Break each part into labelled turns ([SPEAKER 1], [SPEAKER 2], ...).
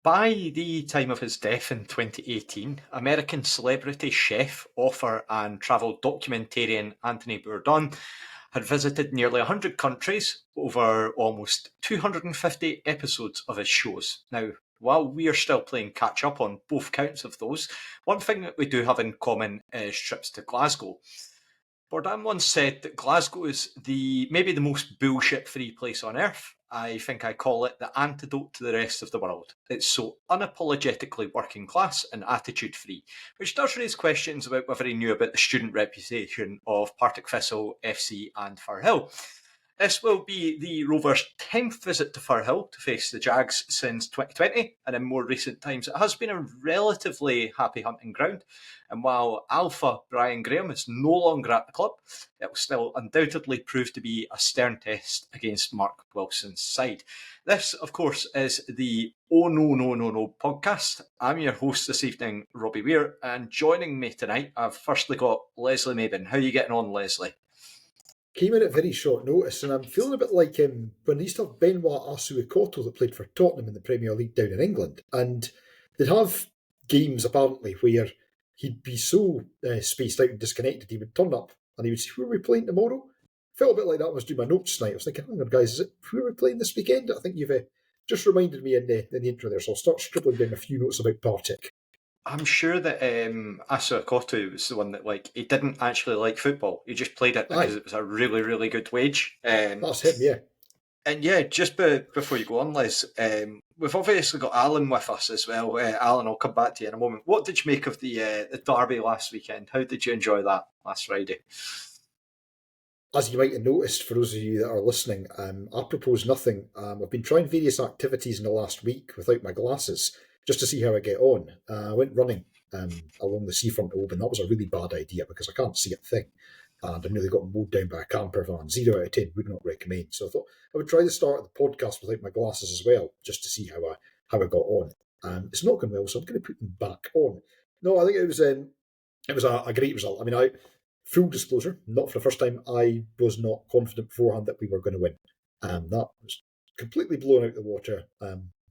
[SPEAKER 1] By the time of his death in 2018, American celebrity chef, author, and travel documentarian Anthony Bourdain had visited nearly 100 countries over almost 250 episodes of his shows. Now, while we are still playing catch up on both counts of those, one thing that we do have in common is trips to Glasgow. Bourdain once said that Glasgow is maybe the most bullshit-free place on earth. I think I call it the antidote to the rest of the world. It's so unapologetically working class and attitude free, which does raise questions about whether he knew about the student reputation of Partick Thistle, FC, and Firhill. This will be the Rovers' 10th visit to Firhill to face the Jags since 2020, and in more recent times it has been a relatively happy hunting ground. And while Alpha Brian Graham is no longer at the club, it will still undoubtedly prove to be a stern test against Mark Wilson's side. This, of course, is the Oh No No No No podcast. I'm your host this evening, Robbie Weir, and joining me tonight, I've firstly got Leslie Mabin. How are you getting on, Leslie?
[SPEAKER 2] Came in at very short notice, and I'm feeling a bit like when they used to have Benoit Asuikoto that played for Tottenham in the Premier League down in England, and they'd have games apparently where he'd be so spaced out and disconnected, he would turn up and he would say, "Who are we playing tomorrow?" Felt a bit like that when I was doing my notes tonight. I was thinking, hang on, guys, who are we playing this weekend? I think you've just reminded me in the intro there, so I'll start scribbling down a few notes about Partick.
[SPEAKER 1] I'm sure that Asuikoto was the one that he didn't actually like football. He just played it because it was a really, really good wage.
[SPEAKER 2] That's him, yeah.
[SPEAKER 1] And yeah, just before you go on, Liz, we've obviously got Allan with us as well. Allan, I'll come back to you in a moment. What did you make of the derby last weekend? How did you enjoy that last Friday?
[SPEAKER 2] As you might have noticed, for those of you that are listening, I propose nothing. I've been trying various activities in the last week without my glasses, just to see how I get on. I went running along the seafront of Oban. That was a really bad idea because I can't see a thing. And I nearly got mowed down by a camper van. 0 out of 10, would not recommend. So I thought I would try the start of the podcast without my glasses as well, just to see how I got on. It's not going well, so I'm going to put them back on. No, I think it was a great result. I mean, full disclosure, not for the first time, I was not confident beforehand that we were going to win. That was completely blown out the water.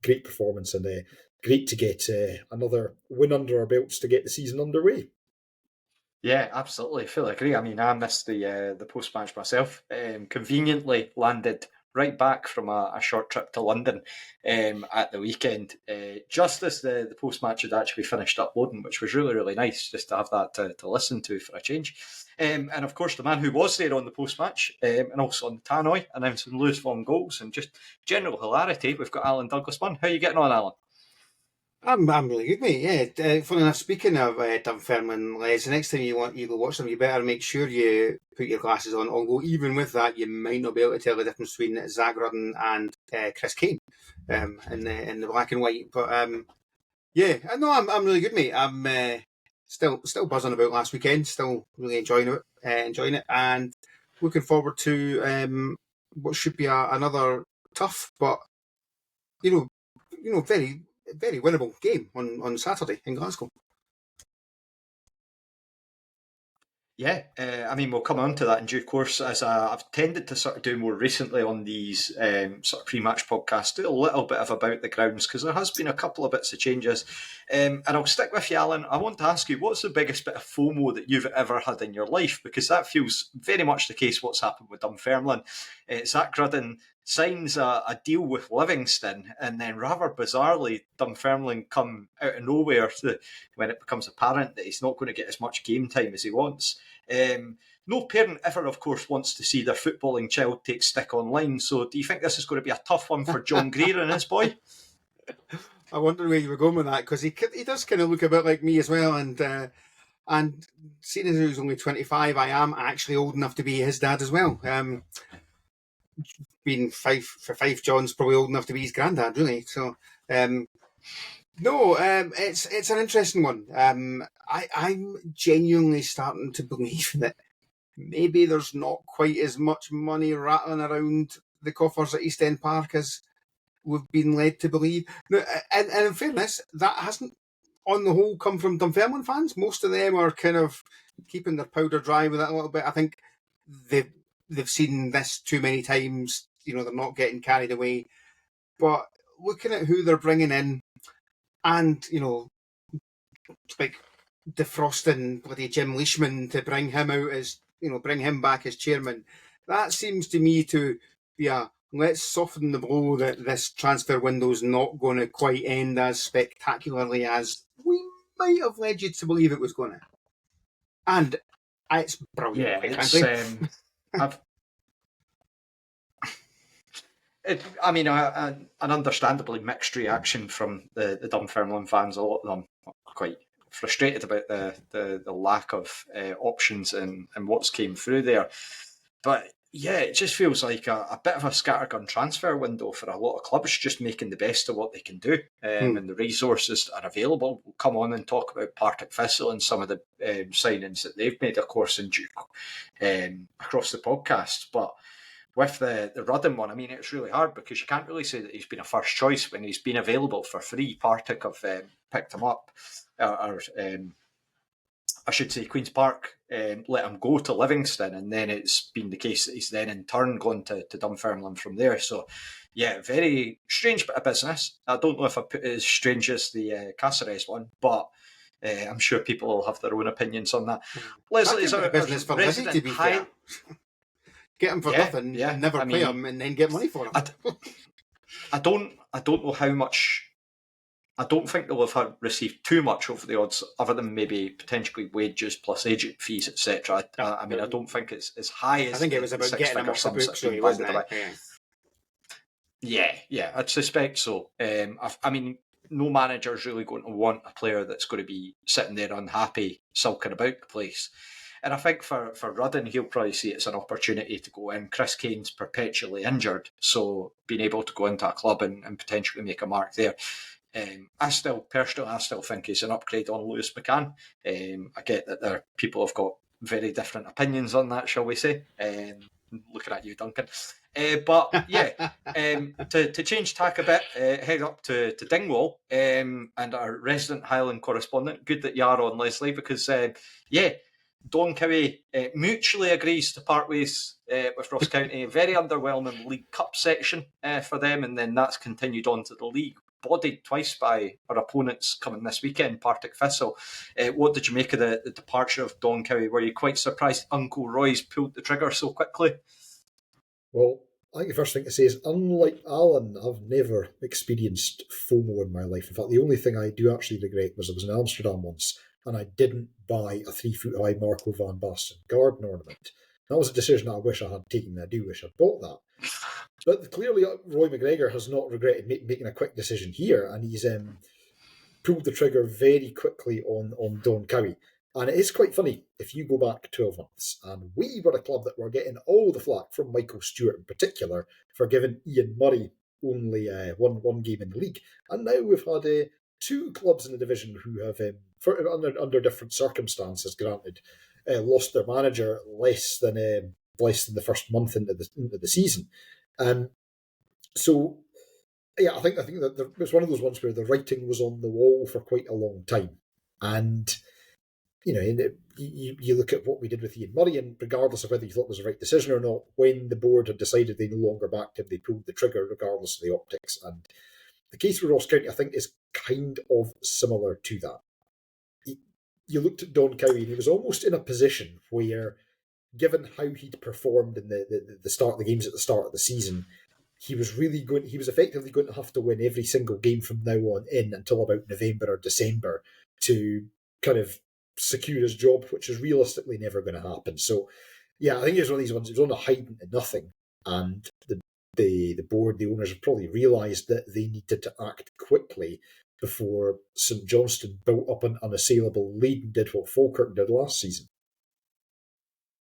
[SPEAKER 2] Great performance, and great to get another win under our belts to get the season underway.
[SPEAKER 1] Yeah, absolutely. I fully agree. I mean, I missed the post match myself. Conveniently landed right back from a short trip to London at the weekend, just as the post match had actually finished uploading, which was really, really nice just to have that to listen to for a change. And of course, the man who was there on the post match and also on the tannoy announcing Lewis Vaughan goals and just general hilarity, we've got Alan Douglas-Munn. How are you getting on, Alan?
[SPEAKER 3] I'm really good, mate. Yeah, funny enough, speaking of Dunfermline, Les, the next time you go watch them, you better make sure you put your glasses on. Although even with that, you might not be able to tell the difference between Zach Rudden and Chris Kane in the black and white. But yeah, no, I'm really good, mate. I'm still buzzing about last weekend. Still really enjoying it, and looking forward to what should be another tough, but very, very winnable game on Saturday in Glasgow.
[SPEAKER 1] Yeah, I mean, we'll come on to that in due course, as I've tended to sort of do more recently on these sort of pre-match podcasts, do a little bit of about the grounds, because there has been a couple of bits of changes. And I'll stick with you, Alan. I want to ask you, what's the biggest bit of FOMO that you've ever had in your life? Because that feels very much the case what's happened with Dunfermline. Zach Rudden signs a deal with Livingston, and then rather bizarrely, Dunfermline come out of nowhere when it becomes apparent that he's not going to get as much game time as he wants. No parent ever, of course, wants to see their footballing child take stick online. So do you think this is going to be a tough one for John Greer and his boy?
[SPEAKER 3] I wonder where you were going with that, because he does kind of look a bit like me as well. And seeing as he's only 25, I am actually old enough to be his dad as well. Being five, John's probably old enough to be his granddad, really. So, it's an interesting one. I'm genuinely starting to believe that maybe there's not quite as much money rattling around the coffers at East End Park as we've been led to believe. Now, and in fairness, that hasn't, on the whole, come from Dunfermline fans. Most of them are kind of keeping their powder dry with it a little bit. I think they've seen this too many times. They're not getting carried away. But looking at who they're bringing in, and like defrosting bloody Jim Leishman to bring him out as bring him back as chairman. That seems to me to be let's soften the blow that this transfer window's not going to quite end as spectacularly as we might have led you to believe it was going to. And it's brilliant.
[SPEAKER 1] Yeah, it's an understandably mixed reaction from the Dunfermline fans. A lot of them are quite frustrated about the lack of options and what's came through there. But yeah, it just feels like a bit of a scattergun transfer window for a lot of clubs, just making the best of what they can do and the resources that are available. We'll come on and talk about Partick Thistle and some of the signings that they've made, of course, across the podcast. But with the Rudden one, I mean, it's really hard because you can't really say that he's been a first choice when he's been available for free. Partick have picked him up, I should say Queen's Park let him go to Livingston, and then it's been the case that he's then in turn gone to Dunfermline from there. So, yeah, very strange bit of business. I don't know if I put it as strange as the Caceres one, but I'm sure people will have their own opinions on that.
[SPEAKER 3] Leslie is a business for Leslie, to be fair. Get him for nothing, and never pay him, and then get money for him.
[SPEAKER 1] I don't know how much. I don't think they'll have received too much over the odds, other than maybe potentially wages plus agent fees, etc. I don't think it's as high as.
[SPEAKER 3] I think it was about getting him off the books, so wasn't it?
[SPEAKER 1] Yeah, I'd suspect so. No manager's really going to want a player that's going to be sitting there unhappy, sulking about the place. And I think for Rudden, he'll probably see it as an opportunity to go in. Chris Kane's perpetually injured, so being able to go into a club and potentially make a mark there. I still think he's an upgrade on Lewis McCann. I get that people have got very different opinions on that, shall we say. Looking at you, Duncan. But yeah, to change tack a bit, head up to Dingwall and our resident Highland correspondent. Good that you are on, Leslie, because Don Cowie mutually agrees to part ways with Ross County. A very underwhelming League Cup section for them, and then that's continued on to the league. Bodied twice by our opponents coming this weekend, Partick Thistle. What did you make of the departure of Don Cowie? Were you quite surprised Uncle Roy's pulled the trigger so quickly?
[SPEAKER 2] Well, I think the first thing to say is, unlike Allan, I've never experienced FOMO in my life. In fact, the only thing I do actually regret was I was in Amsterdam once and I didn't buy a 3-foot-high Marco van Basten garden ornament. That was a decision I wish I had taken. I do wish I'd bought that. But clearly, Roy McGregor has not regretted making a quick decision here, and he's pulled the trigger very quickly on Don Cowie. And it is quite funny, if you go back 12 months, and we were a club that were getting all the flack from Michael Stewart in particular for giving Ian Murray only one game in the league. And now we've had two clubs in the division who have, under different circumstances, granted, lost their manager less than the first month into the season. So, yeah, I think that it was one of those ones where the writing was on the wall for quite a long time. And, you look at what we did with Ian Murray, and regardless of whether you thought it was the right decision or not, when the board had decided they no longer backed him, they pulled the trigger regardless of the optics. And the case with Ross County, I think, is kind of similar to that. You looked at Don Cowie, and he was almost in a position where, given how he'd performed in the start of the games at the start of the season, he was effectively going to have to win every single game from now on in until about November or December to kind of secure his job, which is realistically never going to happen. So, yeah, I think it's one of these ones. It was on a hiding to nothing, and the board, the owners, have probably realised that they needed to act quickly before St Johnstone built up an unassailable lead and did what Falkirk did last season.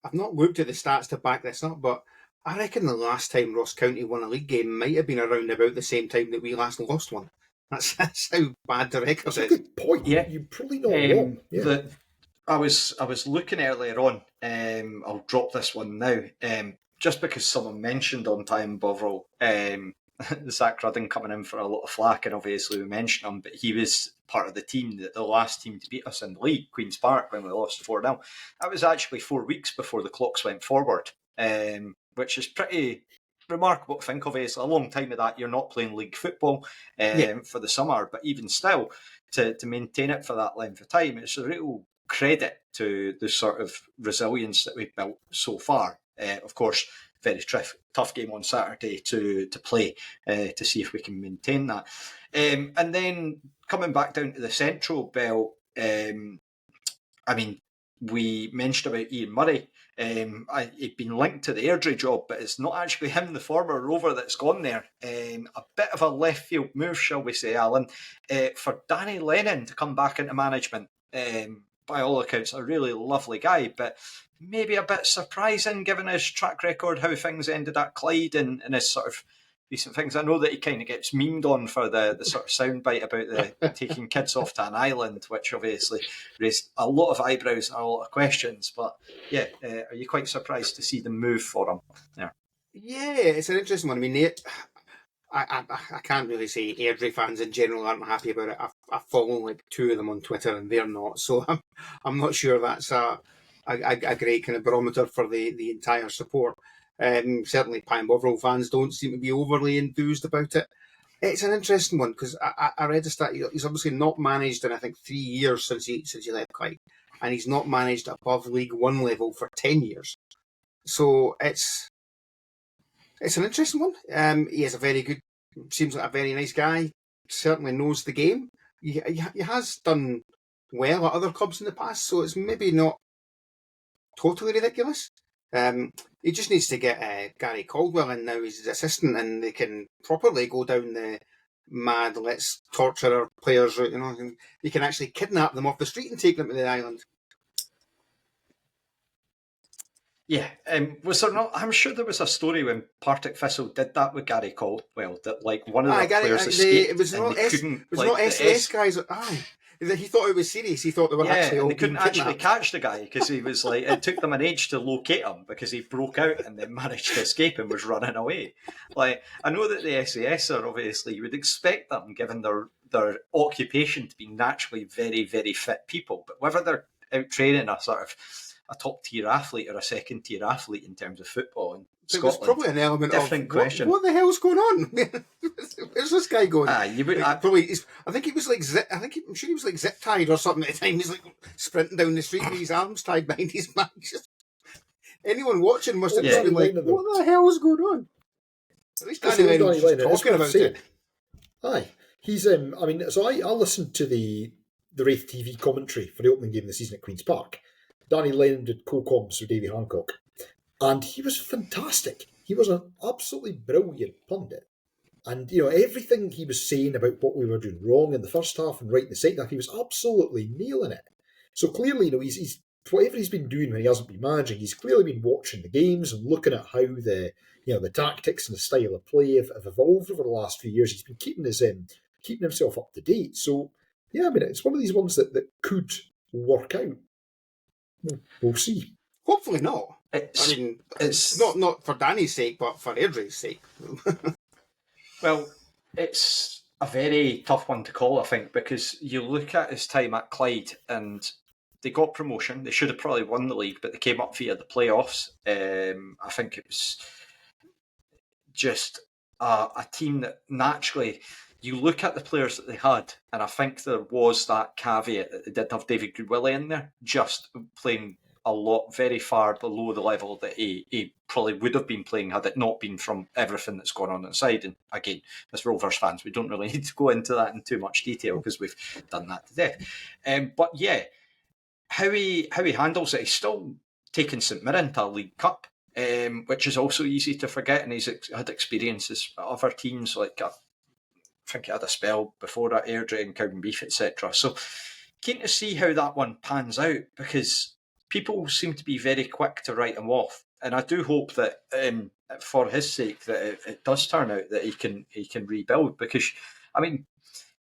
[SPEAKER 3] I've not looked at the stats to back this up, but I reckon the last time Ross County won a league game might have been around about the same time that we last lost one. That's how bad the record is.
[SPEAKER 2] That's a good point. Yeah. You're probably not wrong. Yeah.
[SPEAKER 1] I was looking earlier on. I'll drop this one now. Just because someone mentioned on Time Bovril, Zach Rudden coming in for a lot of flack, and obviously we mentioned him, but he was part of the last team to beat us in the league, Queen's Park, when we lost 4-0. That was actually 4 weeks before the clocks went forward, which is pretty remarkable to think of. It's a long time of that. You're not playing league football for the summer, but even still, to maintain it for that length of time, it's a real credit to the sort of resilience that we've built so far. Of course, very tough game on Saturday to play to see if we can maintain that. And then coming back down to the Central Belt, I mean, we mentioned about Ian Murray. He'd been linked to the Airdrie job, but it's not actually him, the former Rover, that's gone there. A bit of a left field move, shall we say, Alan, for Danny Lennon to come back into management. By all accounts, a really lovely guy, but maybe a bit surprising given his track record, how things ended at Clyde and his sort of recent things. I know that he kind of gets memed on for the sort of soundbite about the taking kids off to an island, which obviously raised a lot of eyebrows and a lot of questions. But yeah, are you quite surprised to see the move for him there?
[SPEAKER 3] Yeah, it's an interesting one. I mean, I can't really say Airdrie fans in general aren't happy about it. I follow like 2 of them on Twitter and they're not, so I'm not sure that's a great kind of barometer for the entire support. Certainly Pine Bovril fans don't seem to be overly enthused about it. It's an interesting one because I read the stat. He's obviously not managed in I think 3 years since he left Clyde, and he's not managed above League One level for 10 years. So it's an interesting one. He is seems like a very nice guy. Certainly knows the game. He has done well at other clubs in the past, so it's maybe not totally ridiculous. He just needs to get Gary Caldwell in now as his assistant, and they can properly go down the mad, let's torture our players route. And you can actually kidnap them off the street and take them to the island.
[SPEAKER 1] Yeah, was there not? I'm sure there was a story when Partick Thistle did that with Gary Caldwell, that like one of the players escaped.
[SPEAKER 3] It was not SAS guys. He thought it was serious. He thought they were actually all
[SPEAKER 1] they couldn't
[SPEAKER 3] being
[SPEAKER 1] actually catch the guy because he was like, it took them an age to locate him because he broke out and then managed to escape and was running away. Like, I know that the SAS are obviously, you would expect them, given their occupation, to be naturally very, very fit people, but whether they're out training a sort of a top tier athlete or a second tier athlete in terms of football in Scotland,
[SPEAKER 3] there's probably an element
[SPEAKER 1] different
[SPEAKER 3] of
[SPEAKER 1] question.
[SPEAKER 3] What the hell's going on? Where's this guy going?
[SPEAKER 1] I'm sure
[SPEAKER 3] he was like zip tied or something at the time. He's like sprinting down the street with his arms tied behind his back. Anyone watching must have just been like, "What the hell is going on?" At least Danny Lennon was just talking about it.
[SPEAKER 2] Aye, he's. I listened to the Wraith TV commentary for the opening game of the season at Queen's Park. Danny Lennon did co-coms with Davy Hancock, and he was fantastic. He was an absolutely brilliant pundit. And, everything he was saying about what we were doing wrong in the first half and right in the second half, he was absolutely nailing it. So clearly, he's whatever he's been doing when he hasn't been managing, he's clearly been watching the games and looking at how the tactics and the style of play have evolved over the last few years. He's been keeping himself up to date. So, yeah, I mean, it's one of these ones that could work out. We'll see.
[SPEAKER 3] Hopefully not. It's not for Danny's sake, but for Airdrie's sake.
[SPEAKER 1] Well, it's a very tough one to call, I think, because you look at his time at Clyde and they got promotion. They should have probably won the league, but they came up via the playoffs. I think it was just a team that naturally, you look at the players that they had, and I think there was that caveat that they did have David Goodwillie in there, just playing a lot very far below the level that he probably would have been playing had it not been from everything that's gone on inside. And again, as Rovers fans, we don't really need to go into that in too much detail because we've done that to death. But yeah, how he handles it, he's still taking St Mirren to a League Cup, which is also easy to forget, and he's had experiences at other teams, like I think he had a spell before at Airdrie and Cowdenbeath, etc. So keen to see how that one pans out, because people seem to be very quick to write him off, and I do hope that for his sake that it does turn out that he can rebuild, because I mean,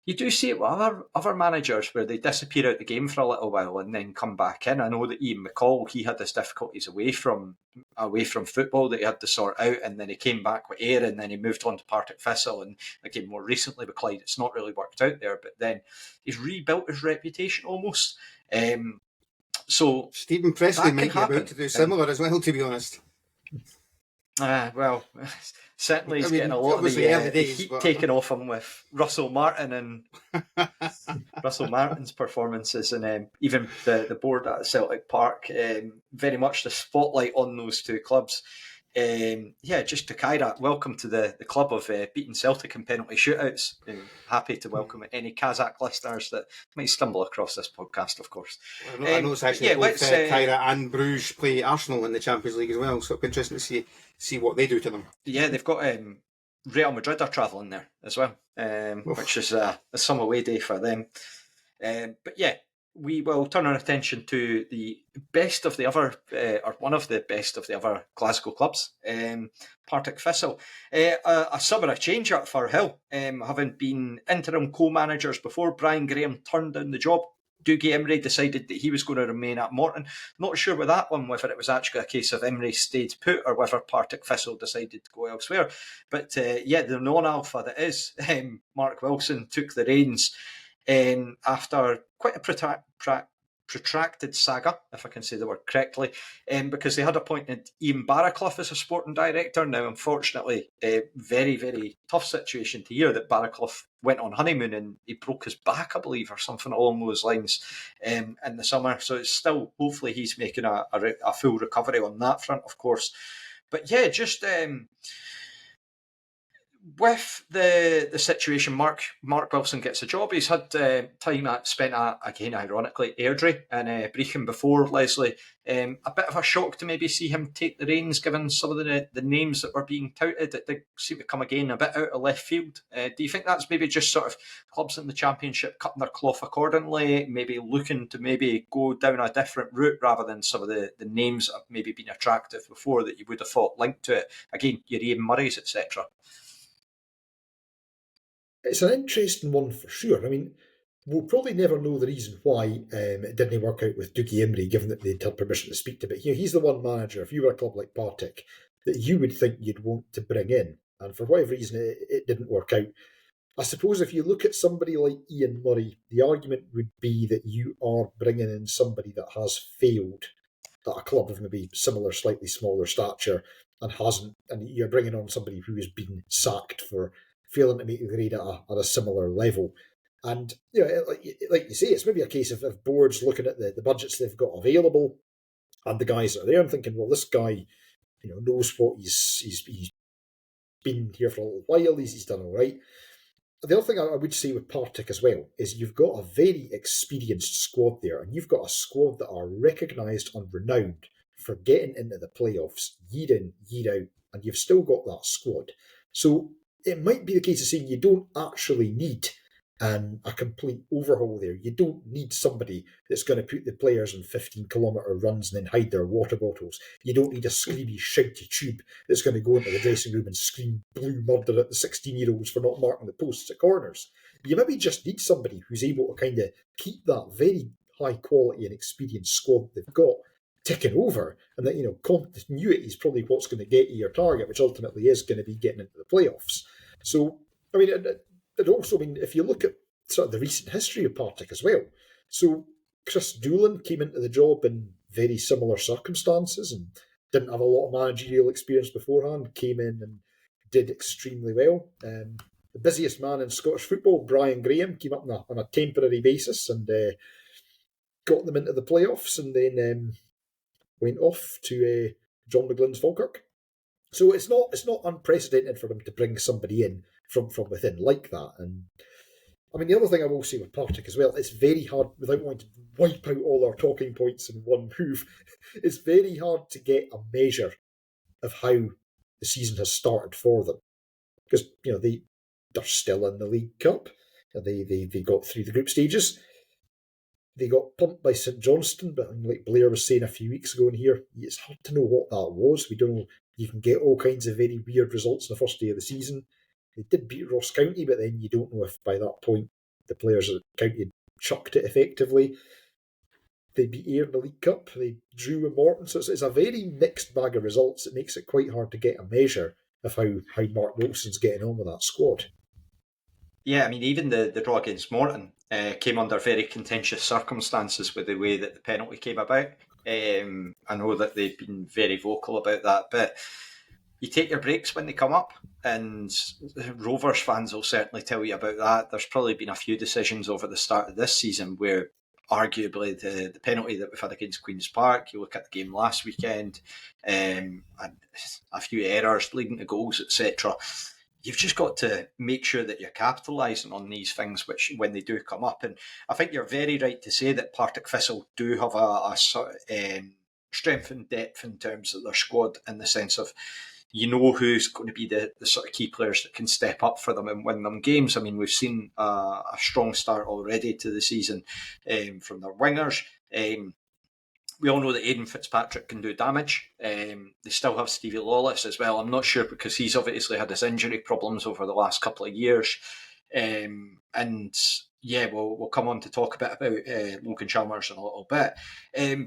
[SPEAKER 1] you do see it with other managers where they disappear out the game for a little while and then come back in. I know that Ian McCall, he had his difficulties away from football that he had to sort out, and then he came back with Ayr, and then he moved on to Partick Thistle, and again more recently with Clyde, it's not really worked out there, but then he's rebuilt his reputation almost. So
[SPEAKER 3] Stephen Presley might be about to do similar as well, to be honest.
[SPEAKER 1] Well, Certainly, he's
[SPEAKER 3] I mean,
[SPEAKER 1] getting a lot of
[SPEAKER 3] obviously
[SPEAKER 1] the
[SPEAKER 3] early days,
[SPEAKER 1] heat
[SPEAKER 3] but-
[SPEAKER 1] taken off him with Russell Martin and Russell Martin's performances, and even the board at Celtic Park. Very much the spotlight on those two clubs. Just to Kyra, welcome to the club of beating Celtic in penalty shootouts. Happy to welcome any Kazakh listeners that might stumble across this podcast, of course.
[SPEAKER 3] I know it's actually both Kyra and Bruges play Arsenal in the Champions League as well, so it'll be interesting to see what they do to them.
[SPEAKER 1] Yeah, they've got Real Madrid are travelling there as well, which is a summer away day for them. But yeah, we will turn our attention to the best of the other, or one of the best of the other Glasgow clubs, Partick Thistle. A summer of change at Firhill, having been interim co-managers before. Brian Graham turned down the job. Dougie Imrie decided that he was going to remain at Morton. Not sure with that one, whether it was actually a case of Imrie stayed put or whether Partick Thistle decided to go elsewhere. But the non-alpha that is, Mark Wilson took the reins after quite a protracted saga, if I can say the word correctly, because they had appointed Ian Barraclough as a sporting director. Now, unfortunately, a very, very tough situation to hear that Barraclough went on honeymoon and he broke his back, I believe, or something along those lines in the summer. So it's still, hopefully, he's making a full recovery on that front, of course. But yeah, just with the situation, Mark Wilson gets a job. He's had time spent at, again, ironically, Airdrie and Brechin before, Leslie. A bit of a shock to maybe see him take the reins, given some of the names that were being touted. It did seem to come again a bit out of left field. Do you think that's maybe just sort of clubs in the Championship cutting their cloth accordingly, maybe looking to maybe go down a different route rather than some of the names that have maybe been attractive before that you would have thought linked to it? Again, your Ian Murrays, etc.
[SPEAKER 2] It's an interesting one for sure. I mean, we'll probably never know the reason why it didn't work out with Dougie Imrie, given that they'd had permission to speak to him. But he's the one manager, if you were a club like Partick, that you would think you'd want to bring in. And for whatever reason, it didn't work out. I suppose if you look at somebody like Ian Murray, the argument would be that you are bringing in somebody that has failed at a club of maybe similar, slightly smaller stature and hasn't, and you're bringing on somebody who has been sacked for failing to make the grade at a similar level. And like you say, it's maybe a case of boards looking at the budgets they've got available and the guys that are there and thinking, well, this guy, knows what he's been here for a little while. He's done all right. The other thing I would say with Partick as well is you've got a very experienced squad there, and you've got a squad that are recognised and renowned for getting into the playoffs year in, year out, and you've still got that squad. So it might be the case of saying you don't actually need a complete overhaul there. You don't need somebody that's going to put the players on 15-kilometre runs and then hide their water bottles. You don't need a screamy, shouty tube that's going to go into the dressing room and scream blue murder at the 16-year-olds for not marking the posts at corners. You maybe just need somebody who's able to kind of keep that very high quality and experienced squad they've got ticking over, and that continuity is probably what's going to get you your target, which ultimately is going to be getting into the playoffs. So, I mean, it also, if you look at sort of the recent history of Partick as well, so Chris Doolan came into the job in very similar circumstances and didn't have a lot of managerial experience beforehand, came in and did extremely well. The busiest man in Scottish football, Brian Graham, came up on a temporary basis and got them into the playoffs, and then went off to John McGlynn's Falkirk. So it's not unprecedented for them to bring somebody in from within like that. And I mean, the other thing I will say with Partick as well, it's very hard, without wanting to wipe out all our talking points in one move, it's very hard to get a measure of how the season has started for them. Because, they're still in the League Cup. They got through the group stages. They got pumped by St Johnstone, but like Blair was saying a few weeks ago in here, it's hard to know what that was. We don't know. You can get all kinds of very weird results on the first day of the season. They did beat Ross County, but then you don't know if by that point the players at County had chucked it effectively. They beat Ayr in the League Cup. They drew with Morton. So it's a very mixed bag of results. It makes it quite hard to get a measure of how Mark Wilson's getting on with that squad.
[SPEAKER 1] Yeah, I mean, even the draw against Morton came under very contentious circumstances with the way that the penalty came about. I know that they've been very vocal about that, but you take your breaks when they come up, and Rovers fans will certainly tell you about that. There's probably been a few decisions over the start of this season where arguably the penalty that we've had against Queen's Park, you look at the game last weekend, and a few errors leading to goals, etc. You've just got to make sure that you're capitalising on these things which when they do come up. And I think you're very right to say that Partick Thistle do have a sort of strength and depth in terms of their squad, in the sense of you know who's going to be the sort of key players that can step up for them and win them games. I mean, we've seen a strong start already to the season from their wingers. We all know that Aidan Fitzpatrick can do damage. They still have Stevie Lawless as well. I'm not sure because he's obviously had his injury problems over the last couple of years. And yeah, we'll come on to talk a bit about Logan Chalmers in a little bit.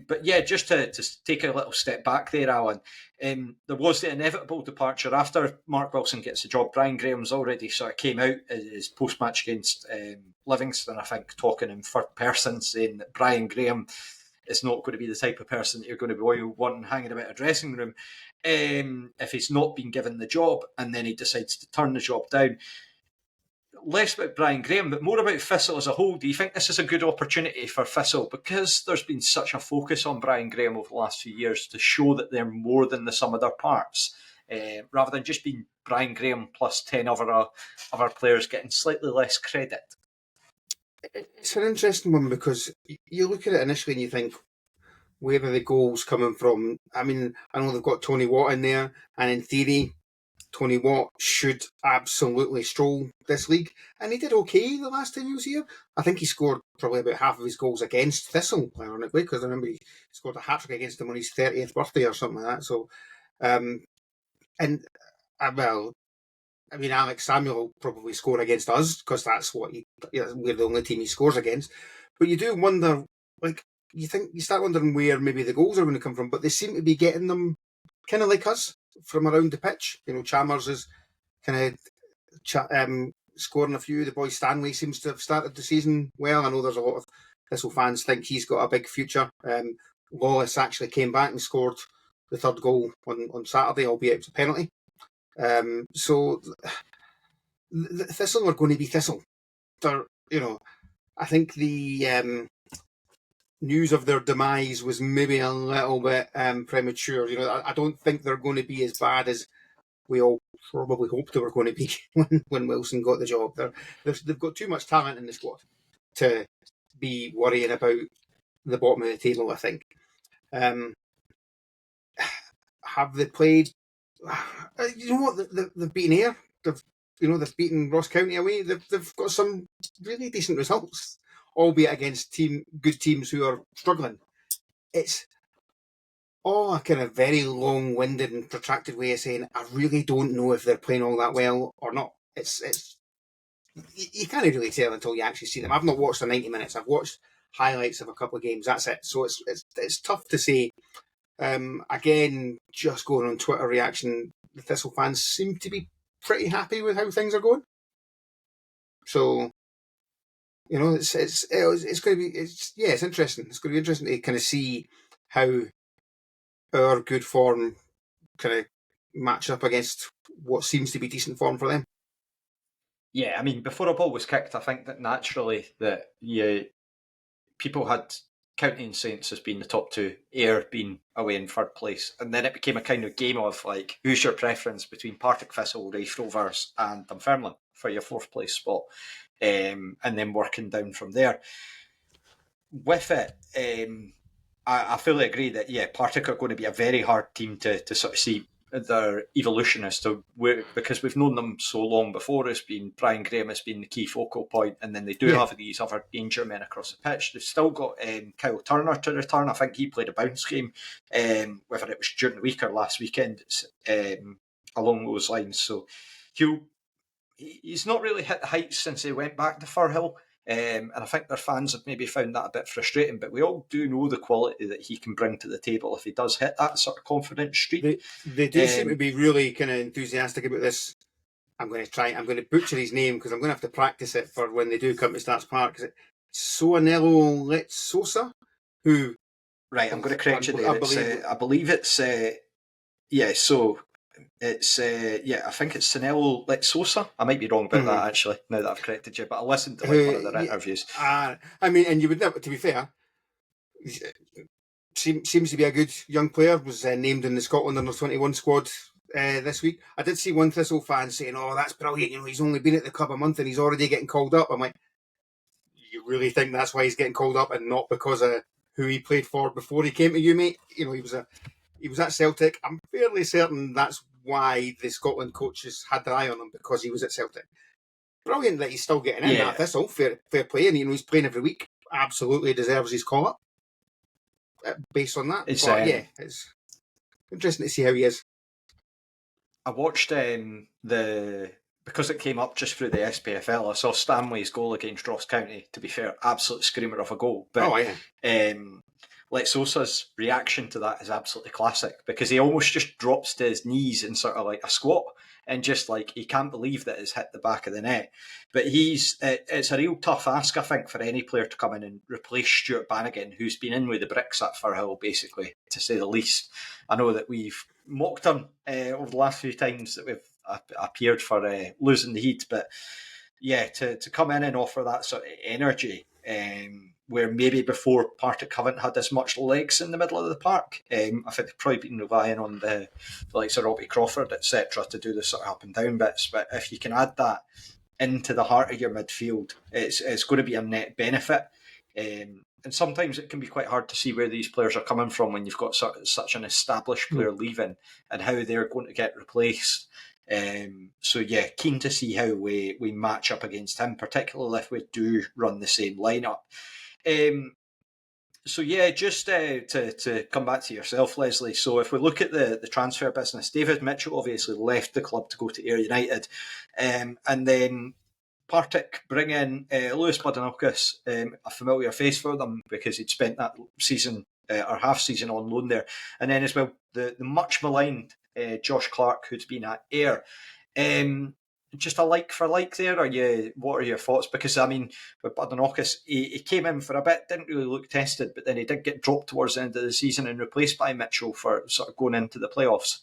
[SPEAKER 1] But yeah, just to take a little step back there, Alan, there was the inevitable departure after Mark Wilson gets the job. Brian Graham's already sort of came out his post-match against Livingston, I think, talking in third person, saying that Brian Graham is not going to be the type of person that you're going to be wanting hanging about a dressing room if he's not been given the job, and then he decides to turn the job down. Less about Brian Graham, but more about Thistle as a whole. Do you think this is a good opportunity for Thistle, because there's been such a focus on Brian Graham over the last few years, to show that they're more than the sum of their parts, rather than just being Brian Graham plus 10 other players getting slightly less credit?
[SPEAKER 3] It's an interesting one, because you look at it initially and you think, where are the goals coming from? I mean, I know they've got Tony Watt in there, and in theory, Tony Watt should absolutely stroll this league, and he did okay the last time he was here. I think he scored probably about half of his goals against Thistle, ironically, because I remember he scored a hat-trick against them on his 30th birthday or something like that. So, well, I mean, Alex Samuel will probably score against us, because that's what we're the only team he scores against. But you do wonder, like, you start wondering where maybe the goals are going to come from, but they seem to be getting them kind of like us, from around the pitch. You know, Chalmers is kind of scoring a few. The boy Stanley seems to have started the season well. I know there's a lot of Thistle fans think he's got a big future. Lawless actually came back and scored the third goal on Saturday, albeit it was a penalty. So the Thistle are going to be Thistle. They're, you know, I think the news of their demise was maybe a little bit premature. You know, I don't think they're going to be as bad as we all probably hoped they were going to be when Wilson got the job. They've got too much talent in the squad to be worrying about the bottom of the table, I think. Have they played? You know what? They've beaten Ayr. They've beaten Ross County away. They've got some really decent results, albeit against good teams who are struggling. It's all a kind of very long-winded and protracted way of saying I really don't know if they're playing all that well or not. It's you can't really tell until you actually see them. I've not watched the 90 minutes. I've watched highlights of a couple of games. That's it. So it's tough to say. Again, just going on Twitter reaction, the Thistle fans seem to be pretty happy with how things are going. So, you know, it's going to be it's interesting. It's going to be interesting to kind of see how our good form kind of match up against what seems to be decent form for them.
[SPEAKER 1] Yeah, I mean, before a ball was kicked, I think that naturally that people had County and Saints as being the top two, Ayr being away in third place, and then it became a kind of game of like, who's your preference between Partick Thistle, Raith Rovers and Dunfermline for your fourth place spot, and then working down from there. With it, I fully agree that Partick are going to be a very hard team to sort of see their evolution as to where, because we've known them so long before. It's been Brian Graham has been the key focal point, and then they do have these other danger men across the pitch. They've still got Kyle Turner to return. I think he played a bounce game, whether it was during the week or last weekend, along those lines. So he's not really hit the heights since he went back to Firhill. And I think their fans have maybe found that a bit frustrating, but we all do know the quality that he can bring to the table if he does hit that sort of confident streak.
[SPEAKER 3] They do seem to be really kind of enthusiastic about this. I'm going to butcher his name because I'm going to have to practice it for when they do come to Starts Park. Is it Soanello Letsosa?
[SPEAKER 1] Right, I'm going to correct you there. I believe it's so It's I think it's Sanel Sosa. I might be wrong about that actually. Now that I've corrected you, but I listened to one of their interviews.
[SPEAKER 3] I mean, and you would never. To be fair, seems to be a good young player. Was named in the Scotland under-21 squad this week. I did see one Thistle fan saying, "Oh, that's brilliant! He's only been at the club a month and he's already getting called up." I'm like, you really think that's why he's getting called up and not because of who he played for before he came to you, mate? He was at Celtic. I'm fairly certain that's why the Scotland coaches had their eye on him, because he was at Celtic. Brilliant that he's still getting in that Thistle. Fair play, and he's playing every week. Absolutely deserves his call up based on that. It's interesting to see how he is.
[SPEAKER 1] I watched because it came up just through the SPFL. I saw Stanley's goal against Ross County. To be fair, absolute screamer of a goal. But Sosa's reaction to that is absolutely classic, because he almost just drops to his knees in sort of like a squat, and just like he can't believe that it's hit the back of the net. But it's a real tough ask, I think, for any player to come in and replace Stuart Bannigan, who's been in with the bricks at Firhill, basically, to say the least. I know that we've mocked him over the last few times that we've appeared for losing the heat, but to come in and offer that sort of energy, where maybe before Partick haven't had as much legs in the middle of the park. I think they've probably been relying on the likes of Robbie Crawford, etc., to do the sort of up and down bits. But if you can add that into the heart of your midfield, it's going to be a net benefit. And sometimes it can be quite hard to see where these players are coming from when you've got such an established player leaving and how they're going to get replaced. Keen to see how we match up against him, particularly if we do run the same lineup. Just to come back to yourself, Leslie. So if we look at the transfer business, David Mitchell obviously left the club to go to Ayr United, and then Partick bring in Lewis Badenokas, a familiar face for them because he'd spent that season or half season on loan there, and then as well the much maligned Josh Clark, who's been at Ayr. Just a like for like there, what are your thoughts? Because I mean, with Badenokas, he came in for a bit, didn't really look tested, but then he did get dropped towards the end of the season and replaced by Mitchell for sort of going into the playoffs.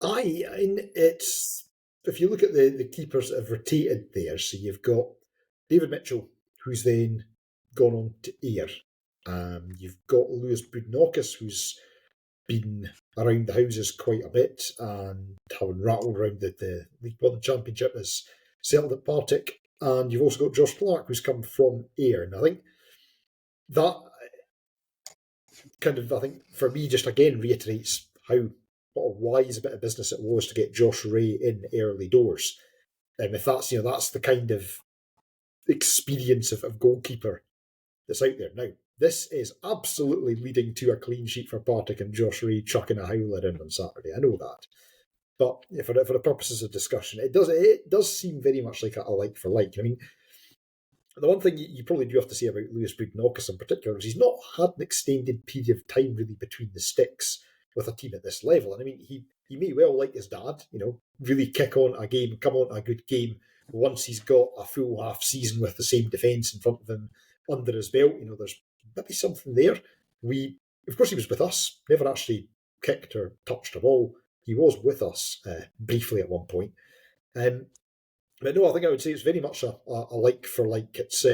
[SPEAKER 2] It's, if you look at the keepers that have rotated there, so you've got David Mitchell, who's then gone on to Ayr. You've got Lewis Badenokas, who's been around the houses quite a bit and having rattled around the League One Championship as settled at Partick. And you've also got Josh Clark, who's come from Ayr. And I think that for me, just again reiterates what a wise bit of business it was to get Josh Ray in early doors. And if that's the kind of experience of goalkeeper that's out there now. This is absolutely leading to a clean sheet for Partick and Josh Ray chucking a howler in on Saturday. I know that. But for the purposes of discussion, it does seem very much like a like for like. I mean, the one thing you probably do have to say about Lewis Badenokas in particular is he's not had an extended period of time really between the sticks with a team at this level. And I mean, he may well, like his dad, really kick on a game, come on a good game once he's got a full half season with the same defence in front of him under his belt. There's maybe something there. Of course, he was with us, never actually kicked or touched a ball. He was with us briefly at one point. But no, I think I would say it's very much a like for like. It's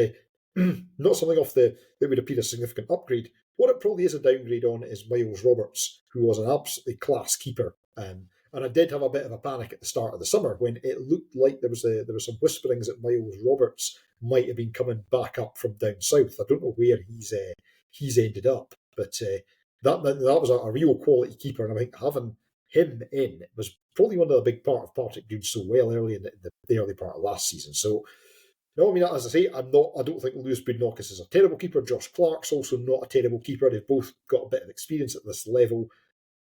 [SPEAKER 2] not something that would appear a significant upgrade. What it probably is a downgrade on is Miles Roberts, who was an absolutely class keeper. And I did have a bit of a panic at the start of the summer when it looked like there was some whisperings that Miles Roberts might have been coming back up from down south. I don't know where he's ended up, but that was a real quality keeper, and I think having him in was probably one of the big part of Partick doing so well early in the early part of last season. So, no, I mean, as I say, I don't think Lewis Badenokas is a terrible keeper. Josh Clark's also not a terrible keeper. They've both got a bit of experience at this level.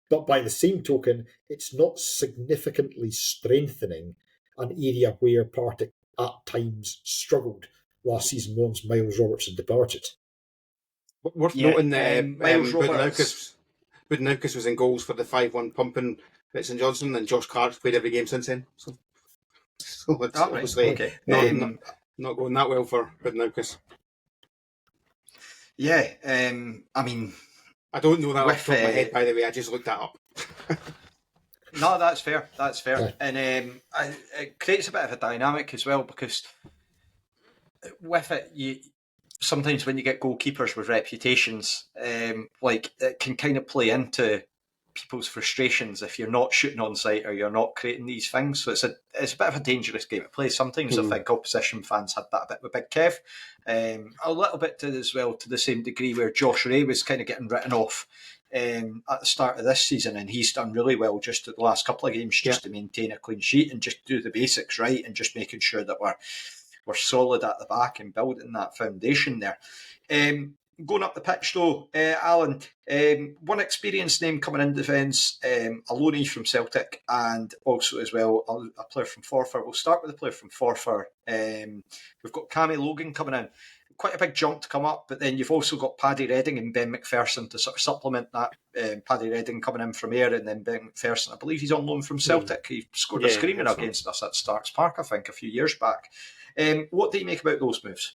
[SPEAKER 2] But by the same token, it's not significantly strengthening an area where Partick at times struggled last season once Miles Roberts had departed.
[SPEAKER 3] Worth noting that Badenokas was in goals for the 5-1 pumping at St Johnstone, and Josh Clark's played every game since then. So it's obviously not going that well for Badenokas.
[SPEAKER 1] Yeah, I mean,
[SPEAKER 3] I don't know that off the top of my head, by the way. I just looked that up.
[SPEAKER 1] No, that's fair. That's fair.
[SPEAKER 2] Yeah.
[SPEAKER 1] And it creates a bit of a dynamic as well, because with it, you sometimes when you get goalkeepers with reputations, like it can kind of play into people's frustrations if you're not shooting on sight or you're not creating these things. So it's a bit of a dangerous game to play. Sometimes I think opposition fans had that a bit with Big Kev. A little bit as well to the same degree where Josh Ray was kind of getting written off at the start of this season, and he's done really well just the last couple of games just to maintain a clean sheet and just do the basics right and just making sure that we're solid at the back and building that foundation there. Going up the pitch though, Allan, one experienced name coming in defence, a loanee from Celtic, and also as well a player from Forfar. We'll start with the player from Forfar. We've got Cammy Logan coming in. Quite a big jump to come up, but then you've also got Paddy Redding and Ben McPherson to sort of supplement that. Paddy Redding coming in from Ayr, and then Ben McPherson, I believe he's on loan from Celtic. He scored a screamer against us at Starks Park, I think, a few years back. What do you make about those moves?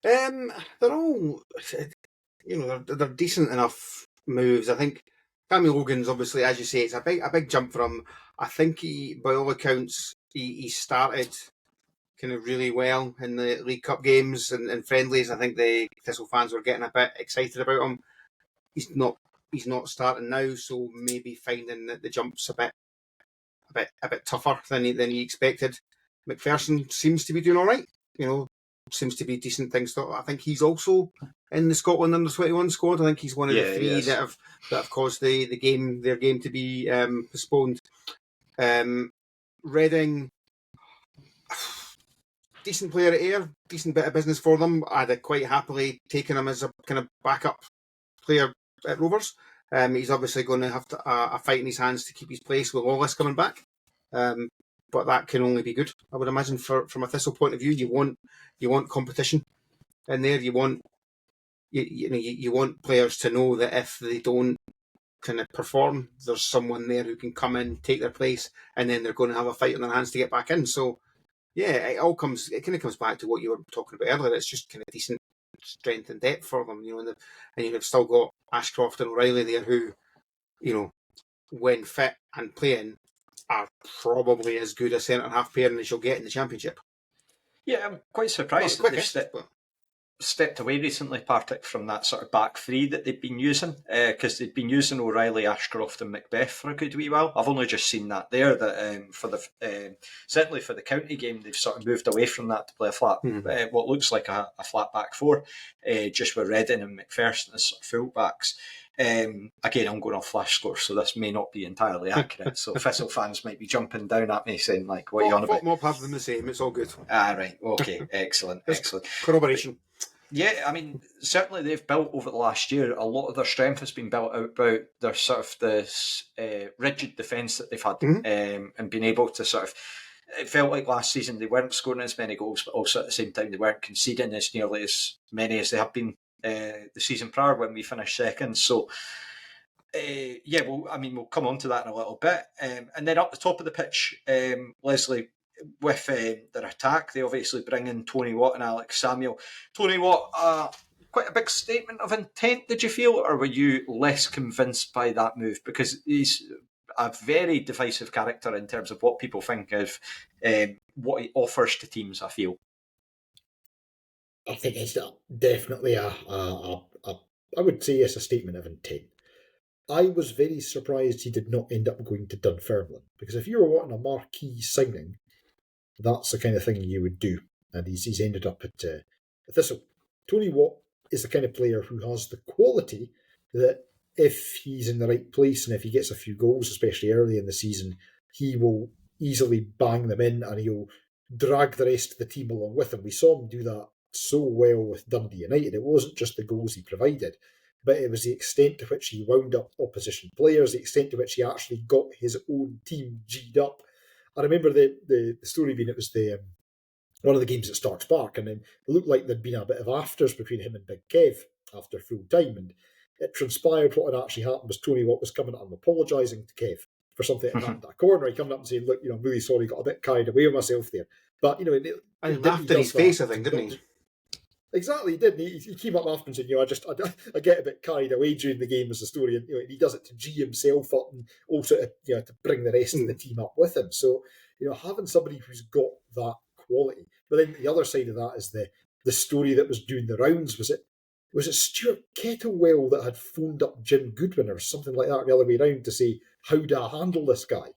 [SPEAKER 3] They're all, they're decent enough moves. I think Cammy Logan's obviously, as you say, it's a big jump for him. I think he, by all accounts, he started kind of really well in the League Cup games and friendlies. I think the Thistle fans were getting a bit excited about him. He's not starting now, so maybe finding that the jump's a bit tougher than he expected. McPherson seems to be doing all right. Seems to be decent things. I think he's also in the Scotland under-21 squad. I think he's one of the three that have caused their game to be postponed. Reading, decent player at Ayr, decent bit of business for them. I'd have quite happily taken him as a kind of backup player at Rovers. He's obviously going to have a fight in his hands to keep his place with Lawless coming back. But that can only be good, I would imagine. From a Thistle point of view, you want competition in there. You want players to know that if they don't kind of perform, there's someone there who can come in, take their place, and then they're going to have a fight in their hands to get back in. So, yeah, it kind of comes back to what you were talking about earlier. It's just kind of decent strength and depth for them, and you've still got Ashcroft and O'Reilly there who, when fit and playing, are probably as good a centre-half pairing as you'll get in the Championship.
[SPEAKER 1] Yeah, I'm quite surprised that they've stepped away recently, Partick, from that sort of back three that they've been using, because they've been using O'Reilly, Ashcroft and Macbeth for a good wee while. I've only just seen that there, that certainly for the county game, they've sort of moved away from that to play a flat, what looks like a flat back four, just with Redding and McPherson as sort of full-backs. Again, I'm going off flash score, so this may not be entirely accurate. So Thistle fans might be jumping down at me saying, like, what are you on about?
[SPEAKER 3] More have them the same, it's all good.
[SPEAKER 1] Right, okay, excellent.
[SPEAKER 3] Corroboration.
[SPEAKER 1] Yeah, I mean, certainly they've built over the last year, a lot of their strength has been built out about their sort of this rigid defence that they've had, and being able to sort of, it felt like last season they weren't scoring as many goals, but also at the same time they weren't conceding as nearly as many as they have been the season prior when we finished second. So, we'll come on to that in a little bit. And then up the top of the pitch, Leslie, with their attack, they obviously bring in Tony Watt and Alex Samuel. Tony Watt, quite a big statement of intent, did you feel, or were you less convinced by that move? Because he's a very divisive character in terms of what people think of what he offers to teams, I feel.
[SPEAKER 2] I think it's definitely I would say it's a statement of intent. I was very surprised he did not end up going to Dunfermline, because if you were wanting a marquee signing, that's the kind of thing you would do. And he's ended up at Thistle. Tony Watt is the kind of player who has the quality that if he's in the right place and if he gets a few goals, especially early in the season, he will easily bang them in and he'll drag the rest of the team along with him. We saw him do that so well with Dundee United. It wasn't just the goals he provided, but it was the extent to which he wound up opposition players, the extent to which he actually got his own team G'd up. I remember the story being it was one of the games at Starks Park, and then it looked like there'd been a bit of afters between him and Big Kev after full time, and it transpired what had actually happened was Tony Watt was coming up and apologising to Kev for something at that corner. He coming up and saying, "Look, I'm really sorry, got a bit carried away with myself there." But
[SPEAKER 3] and laughed in his face, I think, didn't he?
[SPEAKER 2] Exactly, he did. He came up after and said, I get a bit carried away during the game as the story, and and he does it to G himself up and also to bring the rest of the team up with him. So having somebody who's got that quality. But then the other side of that is the story that was doing the rounds. Was it Stuart Kettlewell that had phoned up Jim Goodwin or something like that the other way around to say, how do I handle this guy?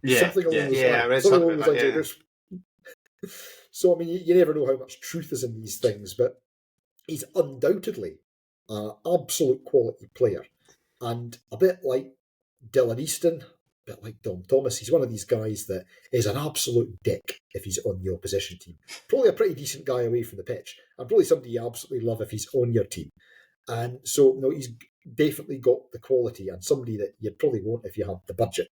[SPEAKER 2] Something along those lines.
[SPEAKER 3] I read something about that,
[SPEAKER 2] So, I mean, you never know how much truth is in these things, but he's undoubtedly an absolute quality player. And a bit like Dylan Easton, a bit like Dom Thomas, he's one of these guys that is an absolute dick if he's on the opposition team. Probably a pretty decent guy away from the pitch, and probably somebody you absolutely love if he's on your team. And so, he's definitely got the quality and somebody that you'd probably want if you had the budget.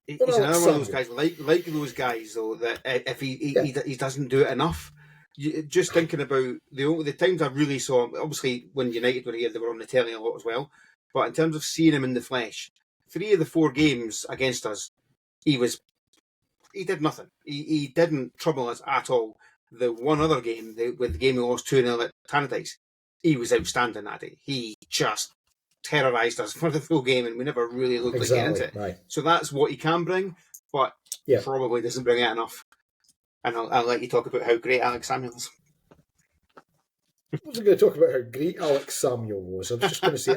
[SPEAKER 3] He's another one of those guys, like those guys, though, that if he doesn't do it enough, just thinking about the times I really saw him, obviously when United were here, they were on the telly a lot as well, but in terms of seeing him in the flesh, 3 of the 4 games against us, he did nothing. He didn't trouble us at all. The one other game, with the game we lost 2-0 at Tannadice, he was outstanding that day. He just terrorised us for the full game, and we never really looked like getting into it.
[SPEAKER 2] Right.
[SPEAKER 3] So that's what he can bring, but probably doesn't bring it enough. And I'll let you talk about how great Alex Samuel is.
[SPEAKER 2] I wasn't going to talk about how great Alex Samuel was. I was just going to say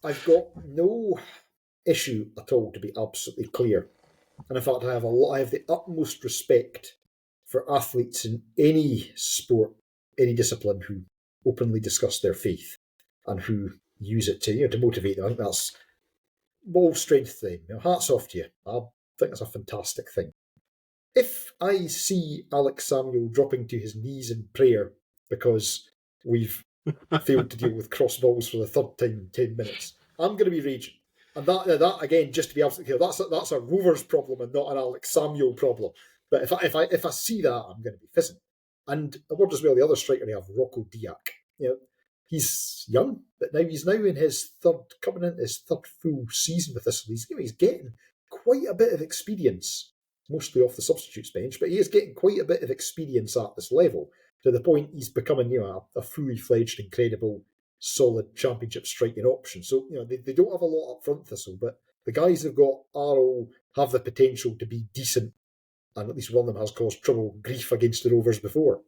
[SPEAKER 2] I've got no issue at all, to be absolutely clear. And in fact, I have the utmost respect for athletes in any sport, any discipline, who openly discuss their faith and who use it to motivate them. I think that's ball strength thing. Hats off to you. I think that's a fantastic thing. If I see Alex Samuel dropping to his knees in prayer because we've failed to deal with cross balls for the third time in 10 minutes, I'm going to be raging. And that again, just to be absolutely clear, that's a Rovers problem and not an Alex Samuel problem. But if I see that, I'm going to be fizzing. And a word as well, the other striker they have, Rocco Diak. He's young, but he's now in his coming into his third full season with this. He's getting quite a bit of experience, mostly off the substitutes bench, but he is getting quite a bit of experience at this level, to the point he's becoming a fully fledged, incredible, solid championship striking option. So they don't have a lot up front, Thistle, but the guys they've got have the potential to be decent, and at least one of them has caused grief against the Rovers before.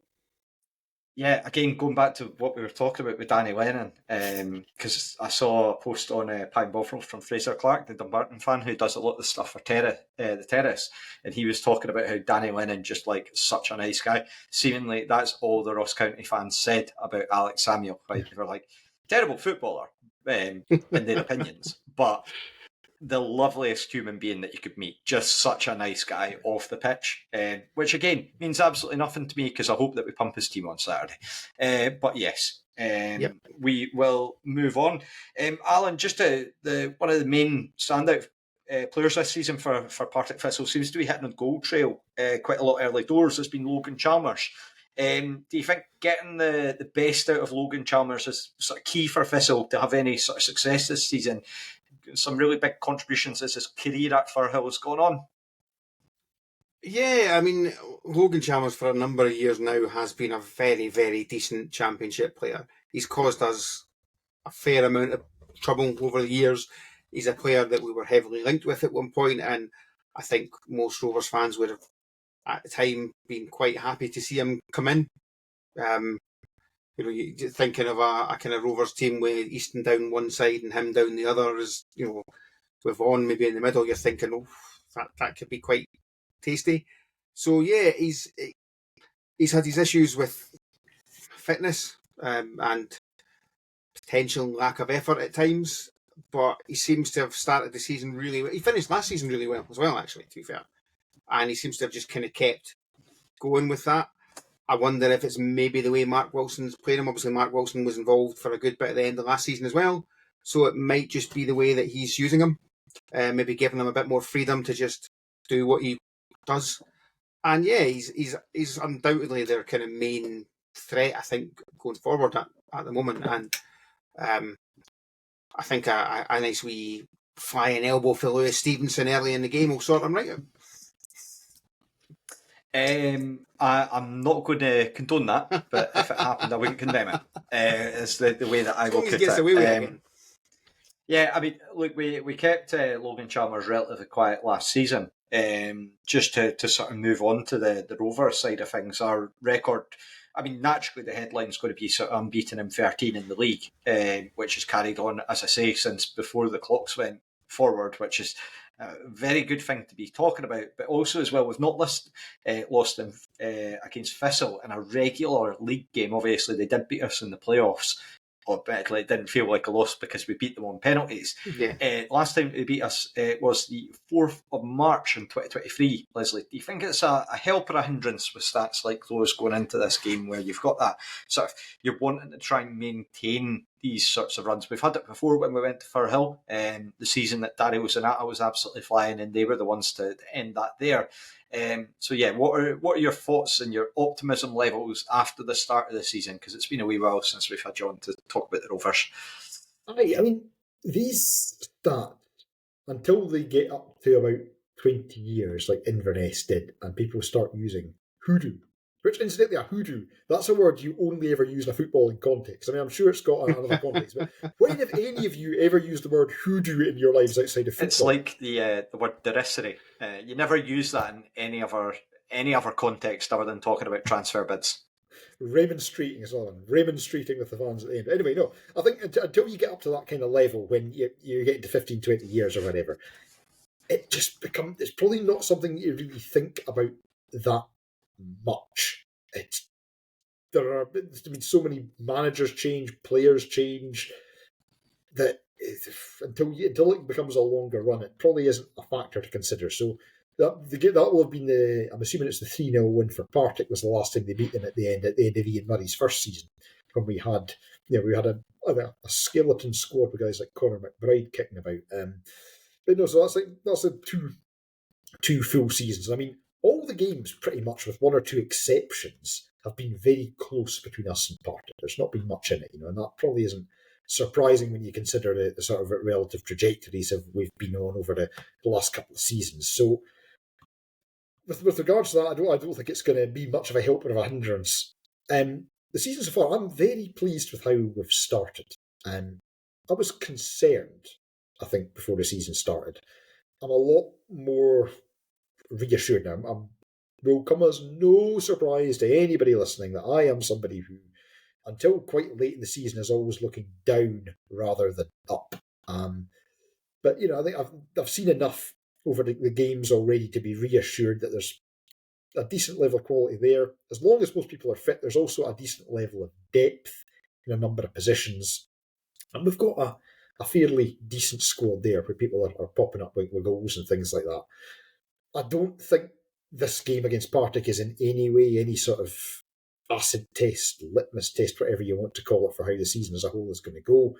[SPEAKER 1] Yeah, again, going back to what we were talking about with Danny Lennon, because I saw a post on Pine Bovril from Fraser Clark, the Dumbarton fan who does a lot of stuff for the Terrace, and he was talking about how Danny Lennon just like such a nice guy. Seemingly, that's all the Ross County fans said about Alex Samuel. Right? They were like, terrible footballer in their opinions, but the loveliest human being that you could meet. Just such a nice guy off the pitch, which again means absolutely nothing to me because I hope that we pump his team on Saturday. But yes, we will move on. Allan, just one of the main standout players this season for Partick Thistle seems to be hitting on goal trail quite a lot early doors. Has been Logan Chalmers. Do you think getting the best out of Logan Chalmers is sort of key for Thistle to have any sort of success this season? Some really big contributions as his career at Firhill has gone on.
[SPEAKER 3] Yeah, I mean, Logan Chalmers for a number of years now has been a very, very decent championship player. He's caused us a fair amount of trouble over the years. He's a player that we were heavily linked with at one point, and I think most Rovers fans would have, at the time, been quite happy to see him come in. You're thinking of a kind of Rovers team with Easton down one side and him down the other, as with Vaughan maybe in the middle. You're thinking, that could be quite tasty. So yeah, he's had his issues with fitness and potential lack of effort at times, but he seems to have started the season really well. He finished last season really well as well, actually, to be fair, and he seems to have just kind of kept going with that. I wonder if it's maybe the way Mark Wilson's played him. Obviously, Mark Wilson was involved for a good bit at the end of last season as well. So it might just be the way that he's using him. Maybe giving him a bit more freedom to just do what he does. And yeah, he's undoubtedly their kind of main threat, I think, going forward at the moment. And I think a nice wee flying elbow for Lewis Stevenson early in the game will sort him right out.
[SPEAKER 1] I'm not going to condone that, but if it happened, I wouldn't condemn it. Is the way that I
[SPEAKER 3] As
[SPEAKER 1] will
[SPEAKER 3] long as he
[SPEAKER 1] put
[SPEAKER 3] gets
[SPEAKER 1] it.
[SPEAKER 3] away with it again.
[SPEAKER 1] Yeah, I mean, look, we kept Logan Chalmers relatively quiet last season, just to sort of move on to the Rovers side of things. Our record, I mean, naturally the headline's going to be sort of unbeaten in 13 in the league, which has carried on, as I say, since before the clocks went forward, which is a very good thing to be talking about. But also as well, we've not lost in, against Thistle in a regular league game. Obviously, they did beat us in the playoffs. But it didn't feel like a loss because we beat them on penalties.
[SPEAKER 3] Yeah.
[SPEAKER 1] Last time they beat us was the 4th of March in 2023. Leslie, do you think it's a help or a hindrance with stats like those going into this game where you've got that sort of, you're wanting to try and maintain these sorts of runs? We've had it before when we went to Firhill, the season that Dario Zanata was absolutely flying, and they were the ones to end that there. So yeah, what are your thoughts and your optimism levels after the start of the season? Because it's been a wee while since we've had you on to talk about the Rovers.
[SPEAKER 2] I mean, these stats, until they get up to about 20 years, like Inverness did, and people start using hoodoo, which incidentally, a hoodoo, that's a word you only ever use in a footballing context. I mean, I'm sure it's got another context, but when have any of you ever used the word hoodoo in your lives outside of football?
[SPEAKER 1] It's like the word derisory. You never use that in any other context other than talking about transfer bids.
[SPEAKER 2] Remonstrating is on. Remonstrating with the fans at the end. Anyway, no, I think until you get up to that kind of level when you get into 15, 20 years or whatever, it just becomes, it's probably not something that you really think about that much. There are, I mean, so many managers change, players change, that until it becomes a longer run, it probably isn't a factor to consider. So that will have been I'm assuming it's the 3-0 win for Partick was the last time they beat them at the end of Ian Murray's first season, when we had a skeleton squad with guys like Conor McBride kicking about. But no, so that's two full seasons. I mean, all the games pretty much, with one or two exceptions, have been very close between us and Partick. There's not been much in it, and that probably isn't surprising when you consider the sort of relative trajectories we've been on over the last couple of seasons. So, with regards to that, I don't think it's going to be much of a help or a hindrance. The season so far, I'm very pleased with how we've started. I was concerned, I think, before the season started. I'm a lot more reassured now. Will come as no surprise to anybody listening that I am somebody who, until quite late in the season, is always looking down rather than up. But I think I've seen enough over the games already to be reassured that there's a decent level of quality there. As long as most people are fit, there's also a decent level of depth in a number of positions, and we've got a fairly decent squad there where people are popping up with goals and things like that. I don't think this game against Partick is in any way any sort of acid test, litmus test, whatever you want to call it, for how the season as a whole is going to go.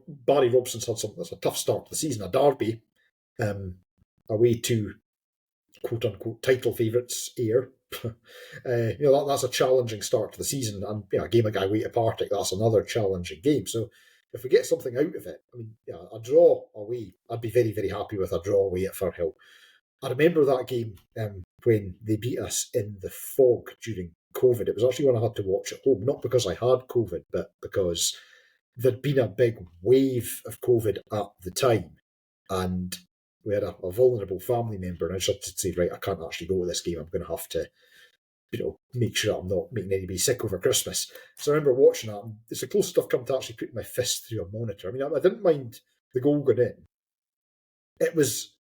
[SPEAKER 2] Barry Robson's had that's a tough start to the season. A derby, away to quote unquote title favourites here. That's a challenging start to the season, and a game away to Partick, that's another challenging game. So if we get something out of it, I mean, a draw away, I'd be very, very happy with a draw away at Firhill. I remember that game when they beat us in the fog during COVID. It was actually when I had to watch at home, not because I had COVID, but because there'd been a big wave of COVID at the time, and we had a vulnerable family member, and I just had to say, right, I can't actually go to this game. I'm going to have to, make sure I'm not making anybody sick over Christmas. So I remember watching that. And it's the closest I've come to actually putting my fist through a monitor. I mean, I didn't mind the goal going in. It was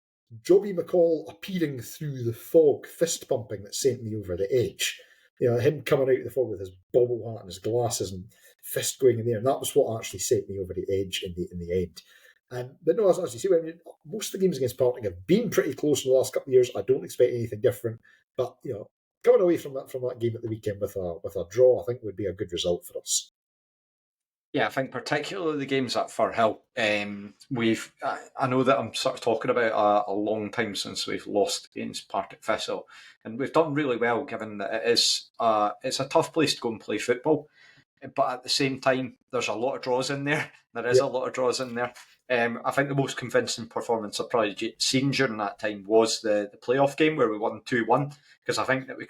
[SPEAKER 2] Jobbie McCall appearing through the fog, fist pumping, that sent me over the edge. Him coming out of the fog with his bobble hat and his glasses and fist going in there, and that was what actually sent me over the edge in the end. But no, as you see, most of the games against Partick have been pretty close in the last couple of years. I don't expect anything different. But coming away from that game at the weekend with a draw, I think would be a good result for us.
[SPEAKER 1] Yeah, I think particularly the games at Firhill. I know that I'm sort of talking about a long time since we've lost against Partick Thistle, and we've done really well given that it's a tough place to go and play football. but at the same time, there's a lot of draws in there. There is a lot of draws in there. I think the most convincing performance I've probably seen during that time was the playoff game where we won 2-1, because I think that we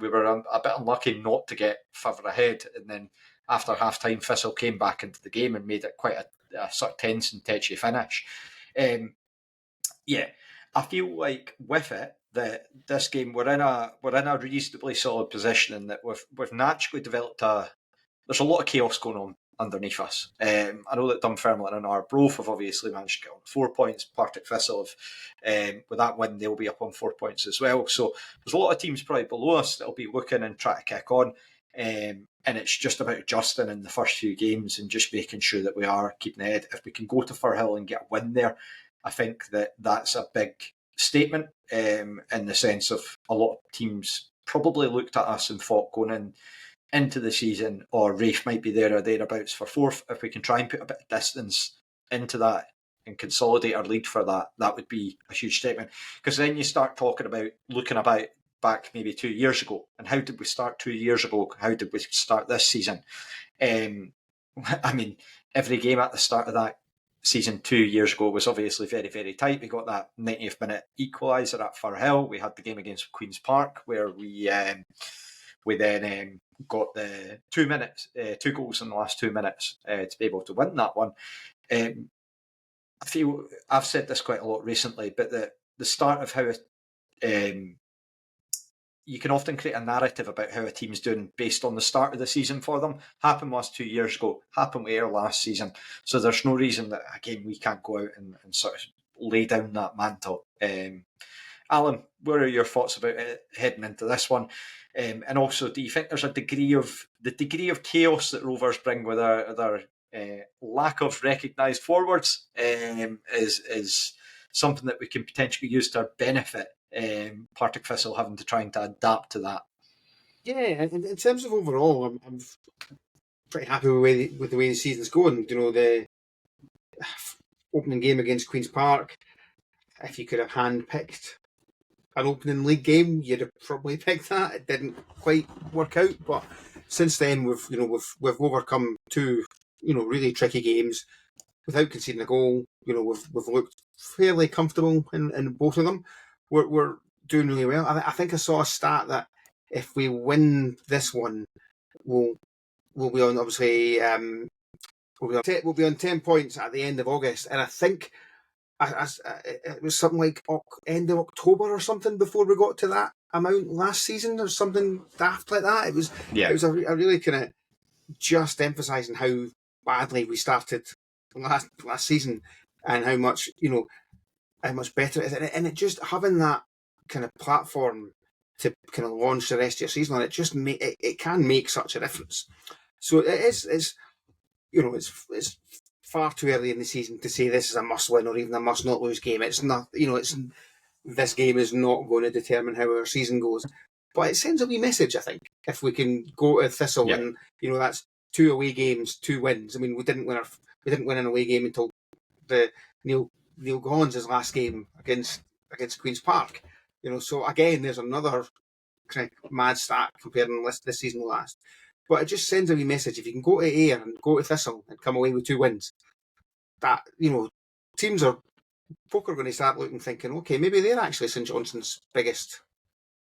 [SPEAKER 1] were a bit unlucky not to get further ahead, and then after half-time, Thistle came back into the game and made it quite a sort of tense and tetchy finish. I feel like with it, that this game we're in a reasonably solid position, and that we've naturally developed there's a lot of chaos going on underneath us. I know that Dunfermline and Arbroath have obviously managed to get on 4 points. Partick Thistle with that win, they'll be up on 4 points as well. So there's a lot of teams probably below us that'll be looking and try to kick on. And it's just about adjusting in the first few games and just making sure that we are keeping ahead. If we can go to Firhill and get a win there, I think that that's a big statement, in the sense of a lot of teams probably looked at us and thought going into the season, or Rafe might be there or thereabouts for fourth. If we can try and put a bit of distance into that and consolidate our lead for that, that would be a huge statement. Because then you start talking about looking about back maybe 2 years ago, and how did we start 2 years ago? How did we start this season? I mean, every game at the start of that season 2 years ago was obviously very, very tight. We got that 90th minute equaliser at Firhill. We had the game against Queen's Park where we then got the 2 minutes, 2 goals in the last 2 minutes to be able to win that one. I feel I've said this quite a lot recently, but the start of how you can often create a narrative about how a team's doing based on the start of the season for them. Happened last 2 years ago, happened later last season. So there's no reason that, again, we can't go out and sort of lay down that mantle. Allan, what are your thoughts about heading into this one? And also, do you think there's a degree of chaos that Rovers bring with their lack of recognised forwards is something that we can potentially use to our benefit? Partick Thistle having to trying to adapt to that.
[SPEAKER 3] Yeah, in terms of overall, I'm pretty happy with the way the season's going. You know, the opening game against Queen's Park, if you could have hand-picked an opening league game, you'd have probably picked that. It didn't quite work out, but since then we've overcome 2 really tricky games without conceding a goal. We've looked fairly comfortable in both of them. We're doing really well. I think I saw a stat that if we win this one, we'll be on obviously we'll be on 10 points at the end of August, and I think it was something like end of October or something before we got to that amount last season, or something daft like that. It was a really kind of just emphasising how badly we started last season, and how much better it is, and it just having that kind of platform to kind of launch the rest of your season on, it just it can make such a difference. So it's far too early in the season to say this is a must win or even a must not lose game. It's not, this game is not going to determine how our season goes, but it sends a wee message, I think, if we can go to Thistle and that's 2 away games, 2 wins. I mean, we didn't win an away game until the Neil Gahns' last game against Queen's Park. So again, there's another kind of mad stat comparing this season to last. But it just sends a wee message. If you can go to Ayr and go to Thistle and come away with 2 wins, that teams folk are going to start looking, thinking, okay, maybe they're actually St Johnstone's biggest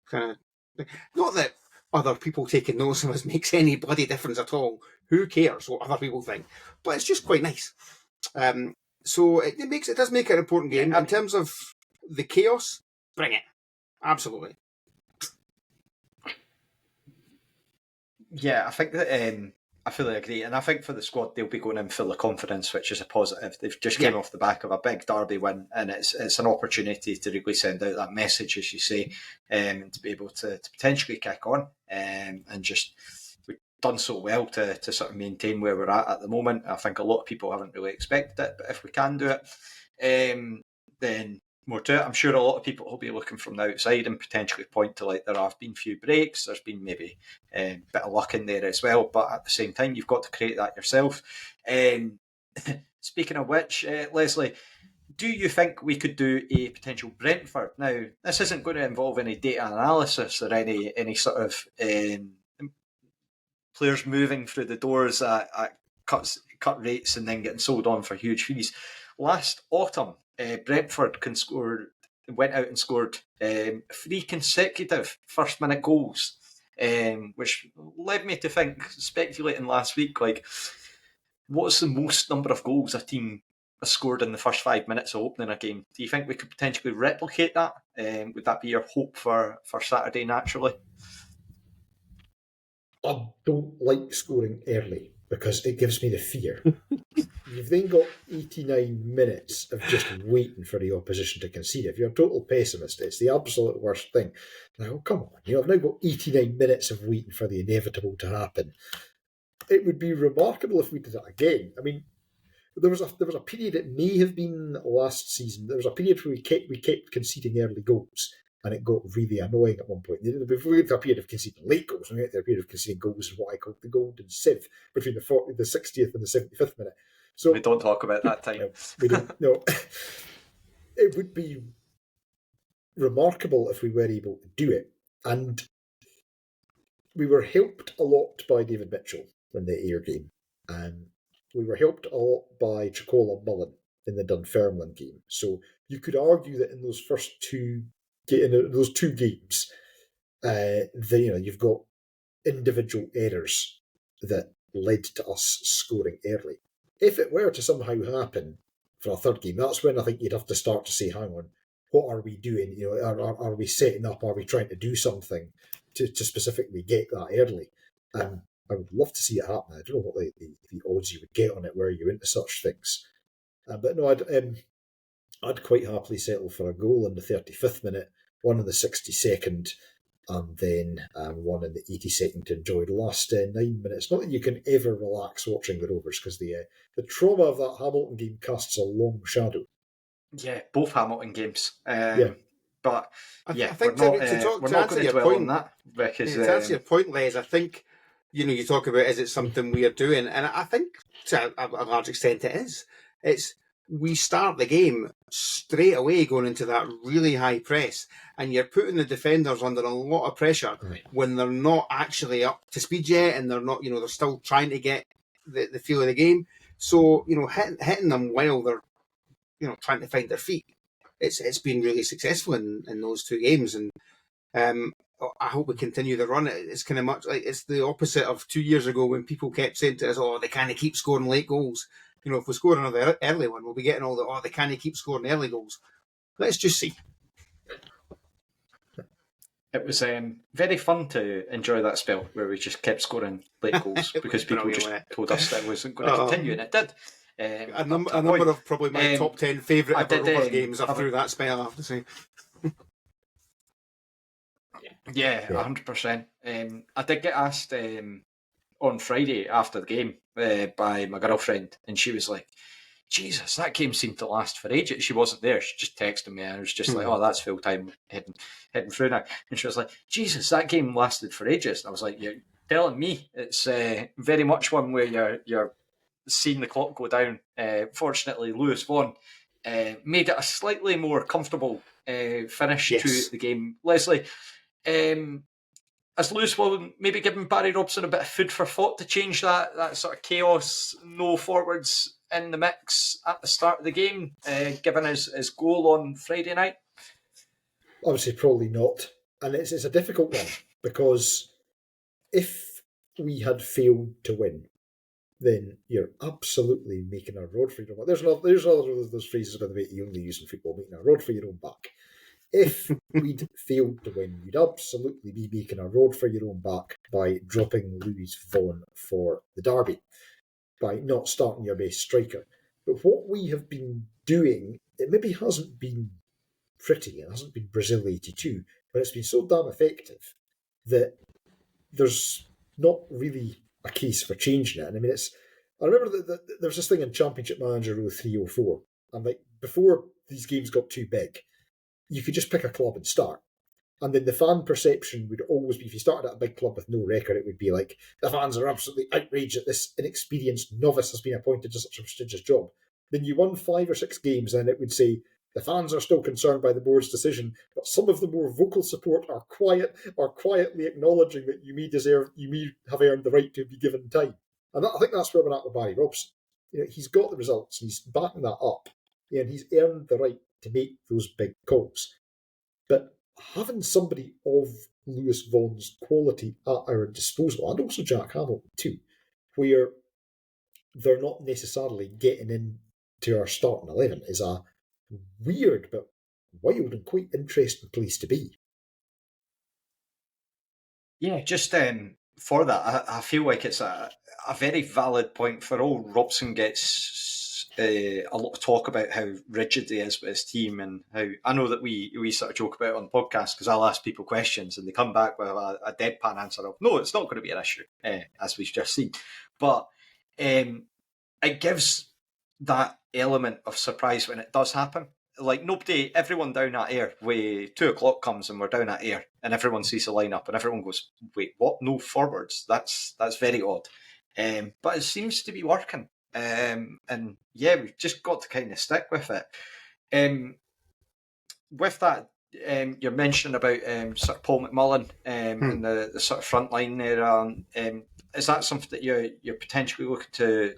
[SPEAKER 3] kind of thing. Not that other people taking notice of us makes any bloody difference at all. Who cares what other people think? But it's just quite nice. So it does make it an important game. In terms of the chaos, bring it. Absolutely.
[SPEAKER 1] Yeah, I think that I fully agree, and I think for the squad they'll be going in full of confidence, which is a positive. They've just came off the back of a big derby win, and it's an opportunity to really send out that message, as you say, and to be able to potentially kick on, and just we've done so well to sort of maintain where we're at the moment. I think a lot of people haven't really expected it, but if we can do it, then more to it. I'm sure a lot of people will be looking from the outside and potentially point to there have been few breaks. There's been maybe a bit of luck in there as well, but at the same time, you've got to create that yourself. Speaking of which, Leslie, do you think we could do a potential Brentford? Now, this isn't going to involve any data analysis or any sort of players moving through the doors at cut rates and then getting sold on for huge fees. Last autumn, Brentford went out and scored 3 consecutive first-minute goals, which led me to think, speculating last week, like, what's the most number of goals a team has scored in the first 5 minutes of opening a game? Do you think we could potentially replicate that? Would that be your hope for Saturday, naturally?
[SPEAKER 2] I don't like scoring early because it gives me the fear. You've then got 89 minutes of just waiting for the opposition to concede. If you're a total pessimist, it's the absolute worst thing. Now, come on, I've now got 89 minutes of waiting for the inevitable to happen. It would be remarkable if we did that again. I mean, there was a period, it may have been last season, there was a period where we kept conceding early goals, and it got really annoying at one point. Before we had a period of conceding late goals, and we had a period of conceding goals in what I call the golden sieve between the 60th and the 75th minute. So
[SPEAKER 1] we don't talk about that time.
[SPEAKER 2] We don't. No, it would be remarkable if we were able to do it, and we were helped a lot by David Mitchell in the Ayr game. We were helped a lot by Tricola Mullen in the Dunfermline game. So you could argue that in those those two games, you've got individual errors that led to us scoring early. If it were to somehow happen for a third game, that's when I think you'd have to start to say, hang on, what are we doing? Are we setting up? Are we trying to do something to specifically get that early? I would love to see it happen. I don't know what the odds you would get on it were you into such things. But no, I'd quite happily settle for a goal in the 35th minute, one in the 62nd, and then one in the 82nd to enjoy the last 9 minutes. Not that you can ever relax watching the Rovers, because the trauma of that Hamilton game casts a long shadow.
[SPEAKER 1] Yeah, both Hamilton games. But
[SPEAKER 3] I think we're not going to dwell on that. Because, to answer your point, Les, I think, you talk about, is it something we are doing? And I think to a large extent it is. We start the game straight away going into that really high press, and you're putting the defenders under a lot of pressure when they're not actually up to speed yet, and they're not, they're still trying to get the feel of the game. So, hitting them while they're, trying to find their feet, it's been really successful in those two games, and I hope we continue the run. It's kind of much like it's the opposite of 2 years ago when people kept saying to us, "Oh, they kind of keep scoring late goals." If we score another early one, we'll be getting all they kind of keep scoring early goals. Let's just see.
[SPEAKER 1] It was very fun to enjoy that spell where we just kept scoring late goals because people just told us that it wasn't going to continue, and it did.
[SPEAKER 3] A number of probably my top 10 favourite ever Rovers games are through that spell, I have to say.
[SPEAKER 1] Yeah, 100%. I did get asked on Friday after the game by my girlfriend, and she was like, Jesus, that game seemed to last for ages. She wasn't there. She just texted me, and I was just like, oh, that's full time heading through now. And she was like, Jesus, that game lasted for ages. And I was like, you're telling me. It's very much one where you're seeing the clock go down. Fortunately, Lewis Vaughan made it a slightly more comfortable finish to the game. Leslie, has Lewis Vaughan maybe given Barry Robson a bit of food for thought to change that sort of chaos, no forwards in the mix at the start of the game, given his goal on Friday night?
[SPEAKER 2] Obviously, probably not. And it's a difficult one, because if we had failed to win, then you're absolutely making a rod for your own back. There's another of those phrases, by the way, you only use in football, making a rod for your own back. If we'd failed to win, you'd absolutely be making a rod for your own back by dropping Lewis Vaughan for the derby, by not starting your best striker. But what we have been doing, it maybe hasn't been pretty, it hasn't been Brazil 82, but it's been so damn effective that there's not really a case for changing it. And I mean, I remember that there was this thing in Championship Manager 0304, and like before these games got too big, you could just pick a club and start. And then the fan perception would always be, if you started at a big club with no record, it would be like, the fans are absolutely outraged that this inexperienced novice has been appointed to such a prestigious job. Then you won 5 or 6 games, and it would say, The fans are still concerned by the board's decision, but some of the more vocal support are quietly acknowledging that you may have earned the right to be given time. And I think that's where we're at with Barry Robson. He's got the results, he's backing that up, and he's earned the right to make those big calls. But having somebody of Lewis Vaughan's quality at our disposal, and also Jack Hamilton too, where they're not necessarily getting into our starting 11 is a weird but wild and quite interesting place to be.
[SPEAKER 1] Yeah, just for that, I feel like it's a very valid point. For all Robson gets a lot of talk about how rigid he is with his team, and how I know that we sort of joke about it on the podcast because I'll ask people questions and they come back with a deadpan answer of no, it's not going to be an issue, as we've just seen. But it gives that element of surprise when it does happen. Like everyone down at air, when 2 o'clock comes and we're down at air and everyone sees the lineup and everyone goes, wait, what? No forwards? That's very odd. But it seems to be working. And yeah, we've just got to kind of stick with it. With that, you're mentioning about sort of Paul McMullen and the sort of front line there. Is that something that you're potentially looking to,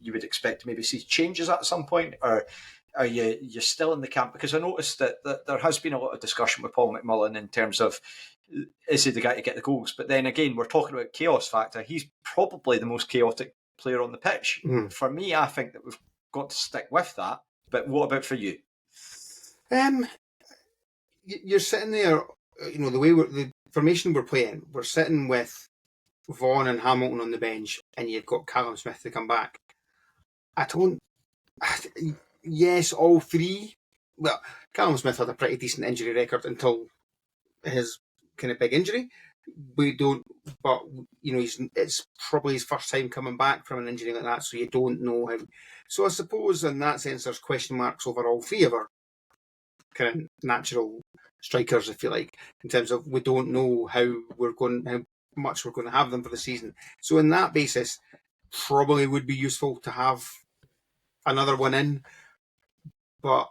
[SPEAKER 1] you would expect to maybe see changes at some point, or are you're still in the camp? Because I noticed that there has been a lot of discussion with Paul McMullen in terms of, is he the guy to get the goals? But then again, we're talking about chaos factor. He's probably the most chaotic player on the pitch. For me, I think that we've got to stick with that. But what about for you?
[SPEAKER 3] You're sitting there, the way the formation we're playing, we're sitting with Vaughan and Hamilton on the bench, and you've got Callum Smith to come back. Yes, all three. Well, Callum Smith had a pretty decent injury record until his kind of big injury. It's probably his first time coming back from an injury like that, so you don't know how. So I suppose in that sense, there's question marks over all three of our kind of natural strikers, if you like, in terms of we don't know how much we're going to have them for the season. So in that basis, probably would be useful to have another one in. But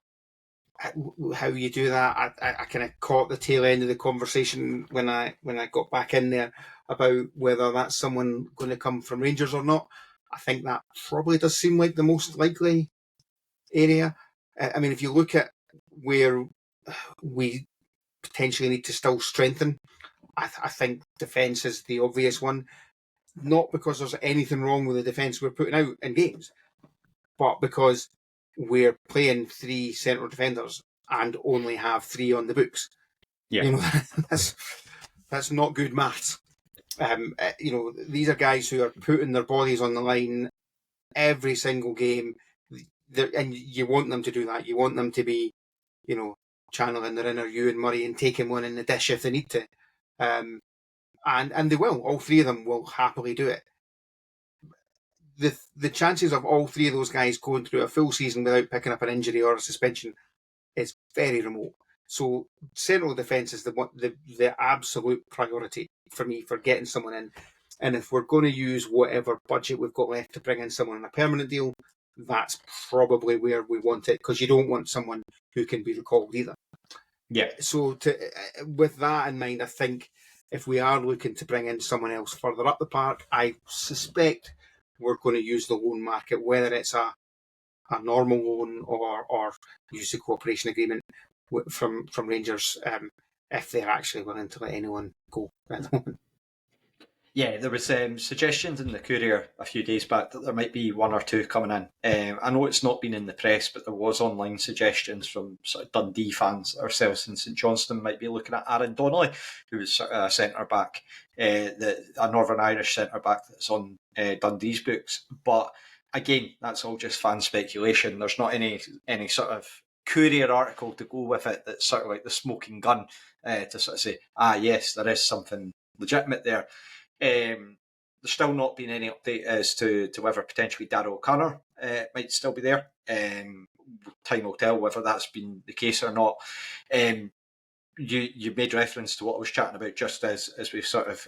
[SPEAKER 3] how you do that, I kind of caught the tail end of the conversation when I got back in there about whether that's someone going to come from Rangers or not. I think that probably does seem like the most likely area. I mean, if you look at where we potentially need to still strengthen, I think defence is the obvious one. Not because there's anything wrong with the defence we're putting out in games, but because we're playing 3 central defenders and only have 3 on the books.
[SPEAKER 1] Yeah,
[SPEAKER 3] that's not good maths. These are guys who are putting their bodies on the line every single game, and you want them to do that. You want them to be, channeling their inner Ewan Murray and taking one in the dish if they need to, and they will. All 3 of them will happily do it. The chances of all 3 of those guys going through a full season without picking up an injury or a suspension is very remote. So central defence is the absolute priority for me for getting someone in. And if we're going to use whatever budget we've got left to bring in someone on a permanent deal, that's probably where we want it, because you don't want someone who can be recalled either.
[SPEAKER 1] Yeah.
[SPEAKER 3] So with that in mind, I think if we are looking to bring in someone else further up the park, I suspect we're going to use the loan market, whether it's a normal loan or use the cooperation agreement from Rangers, if they're actually willing to let anyone go at the moment.
[SPEAKER 1] Yeah, there was suggestions in the Courier a few days back that there might be 1 or 2 coming in. I know it's not been in the press, but there was online suggestions from sort of Dundee fans ourselves in St Johnstone might be looking at Aaron Donnelly, who was a centre back, a Northern Irish centre back that's on Dundee's books. But again, that's all just fan speculation. There's not any sort of Courier article to go with it that's sort of like the smoking gun to sort of say, yes, there is something legitimate there. There's still not been any update as to whether potentially Darryl O'Connor might still be there. Time will tell whether that's been the case or not. You made reference to what I was chatting about just as we've sort of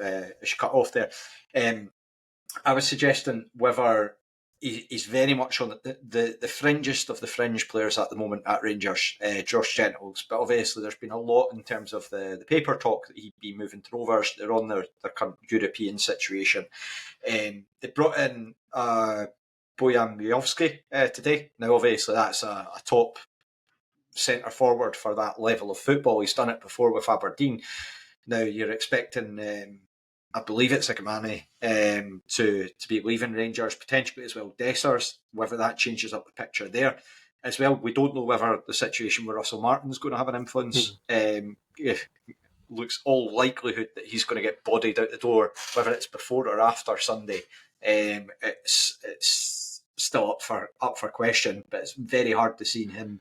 [SPEAKER 1] cut off there. I was suggesting whether he's very much on the fringest of the fringe players at the moment at Rangers, Josh Gentles. But obviously there's been a lot in terms of the paper talk that he'd be moving to Rovers. They're on their current European situation. They brought in Bojan Miovski today. Now obviously that's a top centre forward for that level of football. He's done it before with Aberdeen. Now you're expecting... I believe it's Agamani to be leaving Rangers, potentially as well Dessers, whether that changes up the picture there as well. We don't know whether the situation with Russell Martin's going to have an influence. Looks all likelihood that he's going to get bodied out the door, whether it's before or after Sunday. It's still up for question, but it's very hard to see him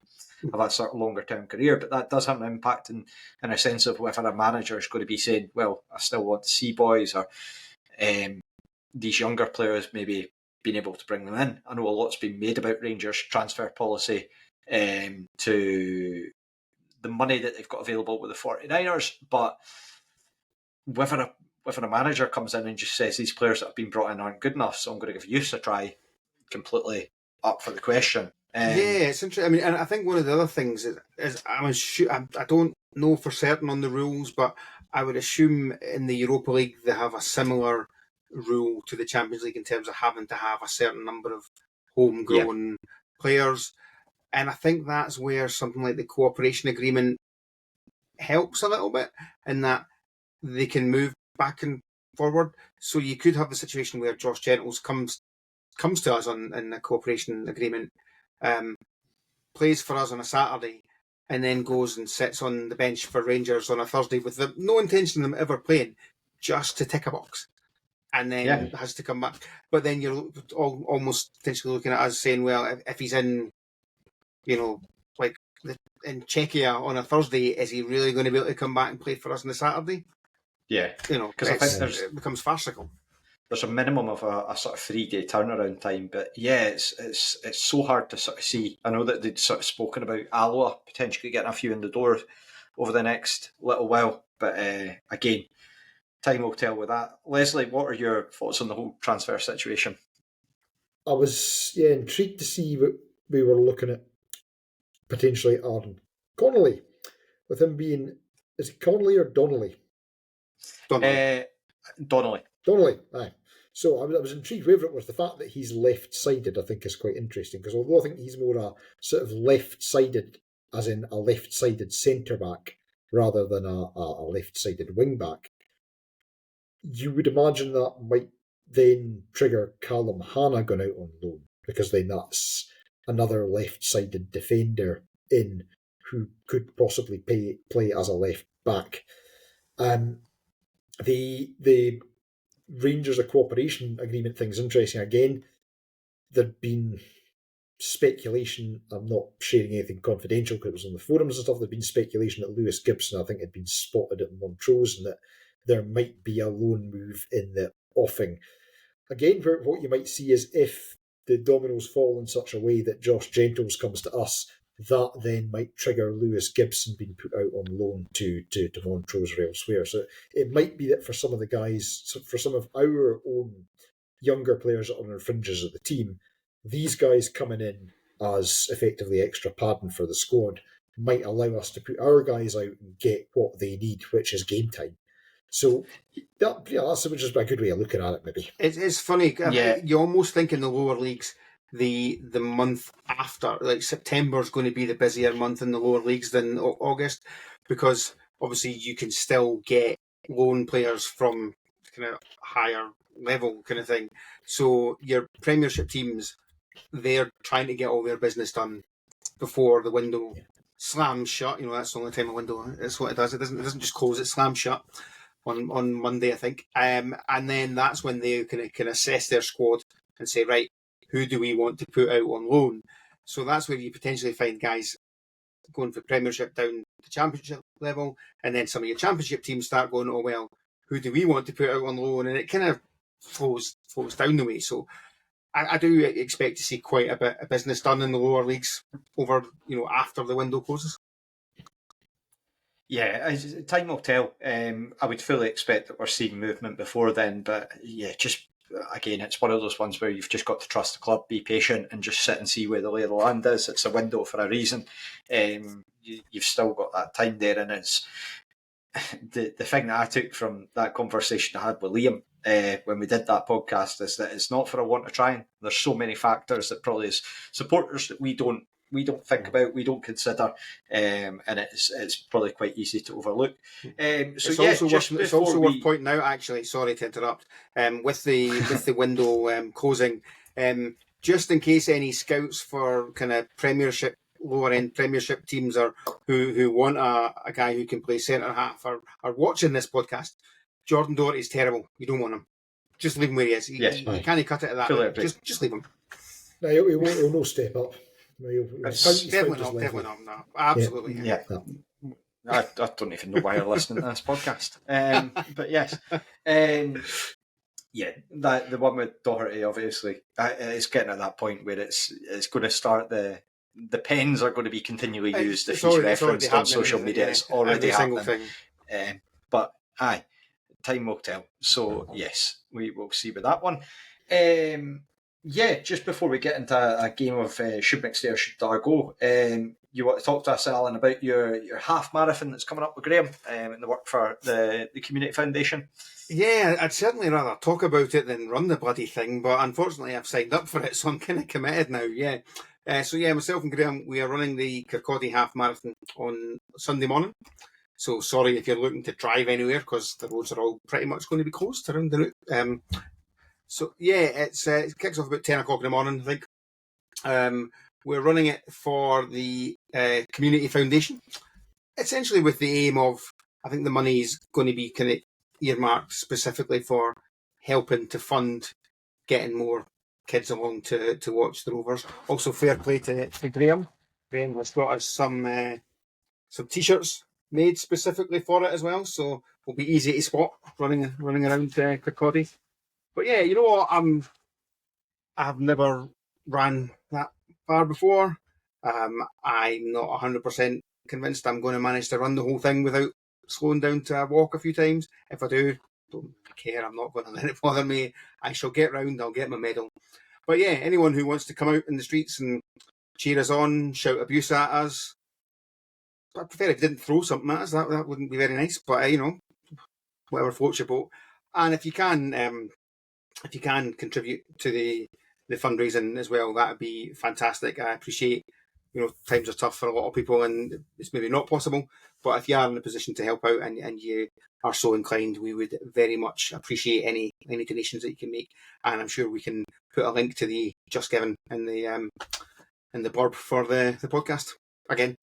[SPEAKER 1] have a sort of longer term career, but that does have an impact in a sense of whether a manager is going to be saying, well, I still want to see boys, or these younger players maybe being able to bring them in. I know a lot's been made about Rangers' transfer policy to the money that they've got available with the 49ers, but whether a manager comes in and just says these players that have been brought in aren't good enough, so I'm going to give youth a try, completely up for the question.
[SPEAKER 3] It's interesting. I mean, and I think one of the other things is I don't know for certain on the rules, but I would assume in the Europa League they have a similar rule to the Champions League in terms of having to have a certain number of homegrown players. And I think that's where something like the cooperation agreement helps a little bit, in that they can move back and forward. So you could have the situation where Josh Gentles comes to us in a cooperation agreement, plays for us on a Saturday, and then goes and sits on the bench for Rangers on a Thursday with no intention of them ever playing, just to tick a box, and then has to come back. But then you're almost potentially looking at us saying, well, if he's in, like in Czechia on a Thursday, is he really going to be able to come back and play for us on a Saturday?
[SPEAKER 1] Yeah,
[SPEAKER 3] because I think it becomes farcical.
[SPEAKER 1] There's a minimum of a sort of 3-day turnaround time, but it's so hard to sort of see. I know that they'd sort of spoken about Alloa potentially getting a few in the door over the next little while, but again, time will tell with that. Leslie, what are your thoughts on the whole transfer situation?
[SPEAKER 2] I was intrigued to see what we were looking at, potentially Aaron Connolly, with him being, is it Connolly or Donnelly?
[SPEAKER 1] Donnelly.
[SPEAKER 2] Donnelly, aye. So I was intrigued whether it was the fact that he's left-sided. I think is quite interesting, because although I think he's more a sort of left-sided, as in a left-sided centre-back rather than a left-sided wing-back, you would imagine that might then trigger Callum Hanna going out on loan, because then that's another left-sided defender in who could possibly play as a left-back. The Rangers a cooperation agreement thing's interesting. Again, there'd been speculation, I'm not sharing anything confidential because it was on the forums and stuff, there'd been speculation that Lewis Gibson, I think, had been spotted at Montrose, and that there might be a loan move in the offing. Again, what you might see is if the dominoes fall in such a way that Josh Gentles comes to us, that then might trigger Lewis Gibson being put out on loan to Montrose or elsewhere. So it might be that for some of the guys, for some of our own younger players that are on the fringes of the team, these guys coming in as effectively extra padding for the squad might allow us to put our guys out and get what they need, which is game time. So that's just a good way of looking at it, maybe.
[SPEAKER 3] It's funny. You almost think in the lower leagues, the month after, like September, is going to be the busier month in the lower leagues than August, because obviously you can still get loan players from kind of higher level kind of thing. So your Premiership teams, they're trying to get all their business done before the window slams shut. That's the only time a window, that's what it does. It doesn't just close, it slams shut on Monday, I think. And then that's when they can assess their squad and say, right, who do we want to put out on loan? So that's where you potentially find guys going for Premiership down to Championship level, and then some of your Championship teams start going, oh, well, who do we want to put out on loan? And it kind of flows down the way. So I do expect to see quite a bit of business done in the lower leagues over, after the window closes.
[SPEAKER 1] Yeah, time will tell. I would fully expect that we're seeing movement before then, but just again, it's one of those ones where you've just got to trust the club, be patient, and just sit and see where the lay of the land is. It's a window for a reason. You've still got that time there, and it's the thing that I took from that conversation I had with Liam when we did that podcast is that it's not for a want of trying. There's so many factors that probably as supporters that we don't think about, we don't consider, and it's probably quite easy to overlook.
[SPEAKER 3] It's also worth pointing out, actually, sorry to interrupt, with the window closing, just in case any scouts for kind of Premiership, lower end Premiership teams or who want a guy who can play centre half are watching this podcast. Jordan Doherty's terrible. You don't want him. Just leave him where he is. You can't cut it at that. Just leave him.
[SPEAKER 2] No, he'll no step up.
[SPEAKER 3] Definitely not. No, absolutely.
[SPEAKER 1] Yeah. I don't even know why you're listening to this podcast. But yes. The one with Doherty, obviously, it's getting at that point where it's going to start the pens are going to be continually used if he's referenced on social media. It's already happening. But aye, time will tell. So yes, we will see with that one. Just before we get into a game of should McStay or should Dargo, you want to talk to us, Alan, about your half marathon that's coming up with Graeme and the work for the Community Foundation?
[SPEAKER 3] Yeah, I'd certainly rather talk about it than run the bloody thing, but unfortunately I've signed up for it, so I'm kind of committed now, yeah. Myself and Graeme, we are running the Kirkcaldy Half Marathon on Sunday morning. So sorry if you're looking to drive anywhere, because the roads are all pretty much going to be closed around the route. It kicks off about 10 o'clock in the morning, I think. We're running it for the Community Foundation, essentially with the aim of, I think the money is going to be kind of earmarked specifically for helping to fund getting more kids along to watch the Rovers. Also, fair play to Graeme. Graeme has got us some T-shirts made specifically for it as well, so it'll be easy to spot running around Kirkcaldy. But yeah, you know what? I've never ran that far before. I'm not 100% convinced I'm going to manage to run the whole thing without slowing down to walk a few times. If I do, don't care. I'm not going to let it bother me. I shall get round. I'll get my medal. But yeah, anyone who wants to come out in the streets and cheer us on, shout abuse at us, I prefer if you didn't throw something at us. That wouldn't be very nice. But whatever floats your boat. And if you can contribute to the fundraising as well, that would be fantastic. I appreciate, times are tough for a lot of people and it's maybe not possible, but if you are in a position to help out and you are so inclined, we would very much appreciate any donations that you can make, and I'm sure we can put a link to the Just Giving in the blurb for the podcast again.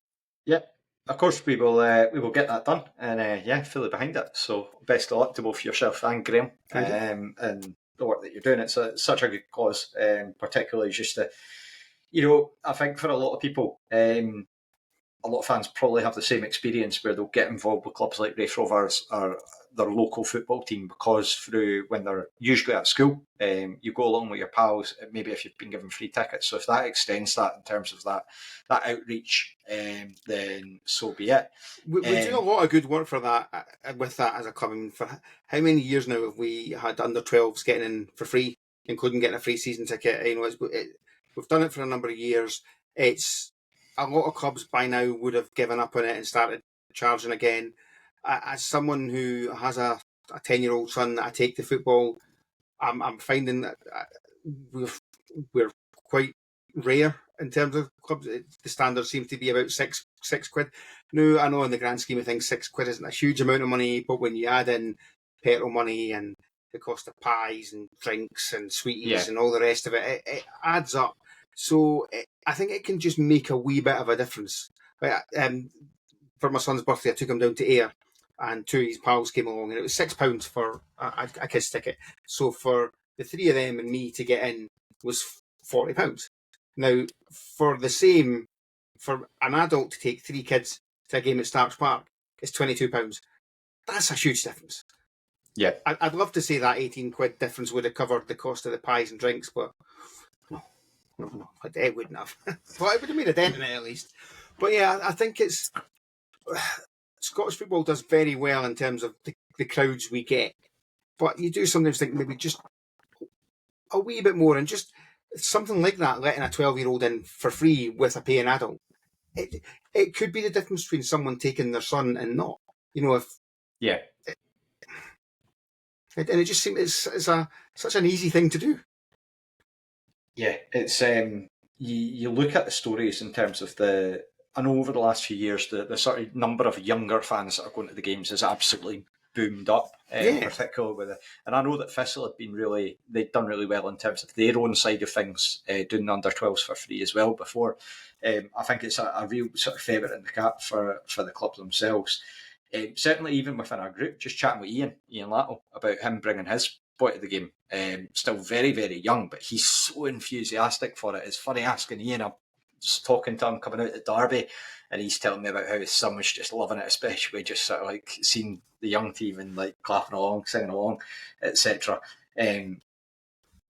[SPEAKER 1] Yep. Of course, we will get that done, and fully behind it. So best of luck to both yourself and Graeme, and the work that you're doing. It's such a good cause, particularly just to, I think for a lot of people, a lot of fans probably have the same experience where they'll get involved with clubs like Raith Rovers or their local football team because through when they're usually at school, you go along with your pals, maybe if you've been given free tickets. So if that extends that in terms of that outreach, then so be it.
[SPEAKER 3] We're doing a lot of good work for that, with that as a club. I mean, for how many years now have we had under 12s getting in for free, including getting a free season ticket? We've done it for a number of years. It's a lot of clubs by now would have given up on it and started charging again. As someone who has a 10-year-old son that I take to football, I'm finding that we're quite rare in terms of clubs. The standard seems to be about six quid. Now, I know in the grand scheme of things, 6 quid isn't a huge amount of money, but when you add in petrol money and the cost of pies and drinks and sweeties and all the rest of it, it adds up. So I think it can just make a wee bit of a difference. For my son's birthday, I took him down to Ayr, and two of his pals came along, and it was £6 for a kid's ticket. So for the three of them and me to get in was £40. Now, for an adult to take three kids to a game at Starks Park, it's £22. That's a huge difference.
[SPEAKER 1] Yeah,
[SPEAKER 3] I'd love to say that 18 quid difference would have covered the cost of the pies and drinks, but no, it wouldn't have. But it would have made a dent in it at least. But yeah, I think it's Scottish football does very well in terms of the crowds we get. But you do sometimes think maybe just a wee bit more, and just something like that, letting a 12-year-old in for free with a paying adult, it could be the difference between someone taking their son and not.
[SPEAKER 1] Yeah.
[SPEAKER 3] And it just seems it's such an easy thing to do.
[SPEAKER 1] Yeah, it's you look at the stories in terms of I know over the last few years the sort of number of younger fans that are going to the games has absolutely boomed up, particularly with it. And I know that Thistle they'd done really well in terms of their own side of things, doing the under-12s for free as well before. I think it's a real sort of favourite in the cap for the club themselves. Certainly, even within our group, just chatting with Ian Lattle about him bringing his boy to the game. Still very, very young, but he's so enthusiastic for it. It's funny asking Ian. I'm just talking to him coming out at Derby, and he's telling me about how his son was just loving it, especially just sort of like seeing the young team and like clapping along, singing along, etc.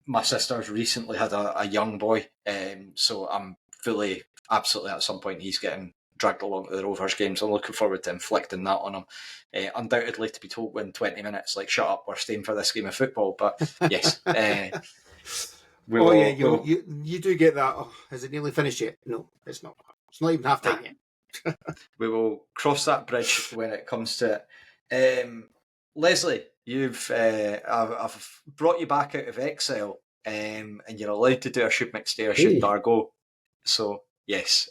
[SPEAKER 1] My sister's recently had a young boy, so I'm absolutely at some point he's getting dragged along to the Rovers games. I'm looking forward to inflicting that on him. Undoubtedly to be told in 20 minutes, like, shut up, we're staying for this game of football. But yes.
[SPEAKER 3] You do get that. Oh, has it nearly finished yet? No, it's not. It's not even half time yet.
[SPEAKER 1] We will cross that bridge when it comes to it. Leslie, I've brought you back out of exile, and you're allowed to do a should Mick stay or should Dar go. So yes,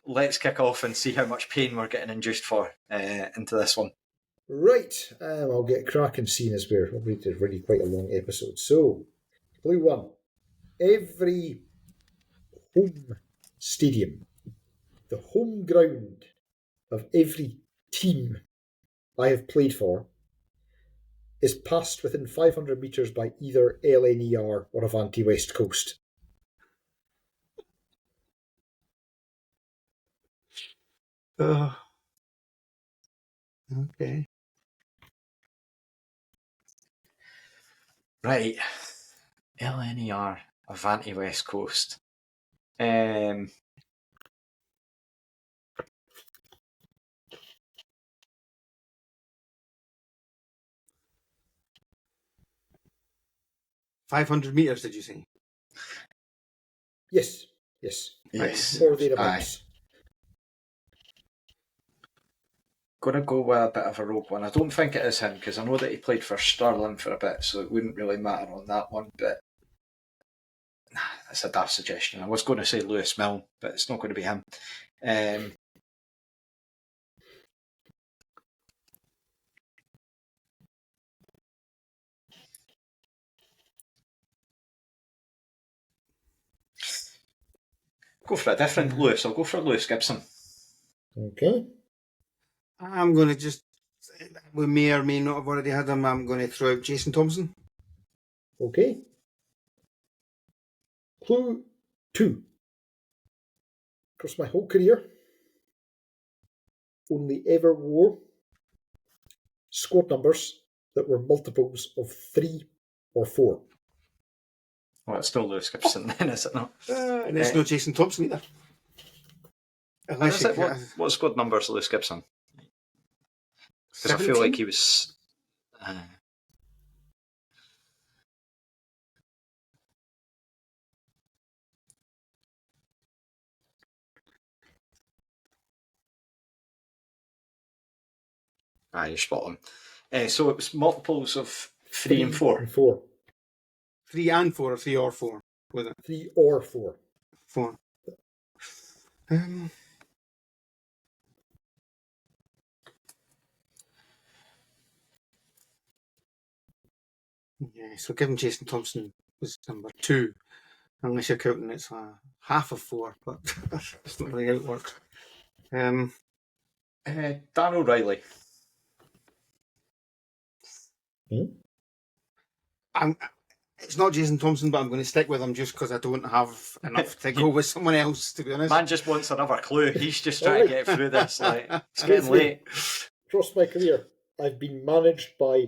[SPEAKER 1] let's kick off and see how much pain we're getting induced for into this one.
[SPEAKER 2] Right, I'll get cracking seeing as we're already quite a long episode. So, Blue One, every home stadium, the home ground of every team I have played for, is passed within 500 metres by either LNER or Avanti West Coast.
[SPEAKER 3] Okay.
[SPEAKER 1] Right. LNER, Avanti West Coast.
[SPEAKER 3] 500 metres, did you say?
[SPEAKER 2] Yes.
[SPEAKER 1] Yes.
[SPEAKER 2] Or thereabouts.
[SPEAKER 1] Going to go with a bit of a rogue one. I don't think it is him, because I know that he played for Stirling for a bit, so it wouldn't really matter on that one, but that's a daft suggestion. I was going to say Lewis Milne, but it's not going to be him. Go for a different Lewis. I'll go for Lewis Gibson.
[SPEAKER 2] Okay.
[SPEAKER 3] I'm going to just, we may or may not have already had him, I'm going to throw out Jason Thompson.
[SPEAKER 2] Okay. Clue 2. Across my whole career, only ever wore squad numbers that were multiples of 3 or 4.
[SPEAKER 1] Well, it's still Lewis Gibson then, is it not?
[SPEAKER 3] And it's no Jason Thompson either.
[SPEAKER 1] What squad number is Lewis Gibson? Because I feel like he was... you're spot on. So it was multiples of 3 and 4.
[SPEAKER 2] And 4.
[SPEAKER 3] 3 and 4, or 3 or 4, was it?
[SPEAKER 2] 3 or 4.
[SPEAKER 3] 4. Yeah, so given Jason Thompson was number 2, unless you're counting it's half of 4, but that's not really how it works.
[SPEAKER 1] Dan O'Reilly.
[SPEAKER 3] It's not Jason Thompson, but I'm going to stick with him just because I don't have enough to go with someone else, to be honest.
[SPEAKER 1] Man just wants another clue. He's just trying to get through this. Like, it's getting late.
[SPEAKER 2] Across my career, I've been managed by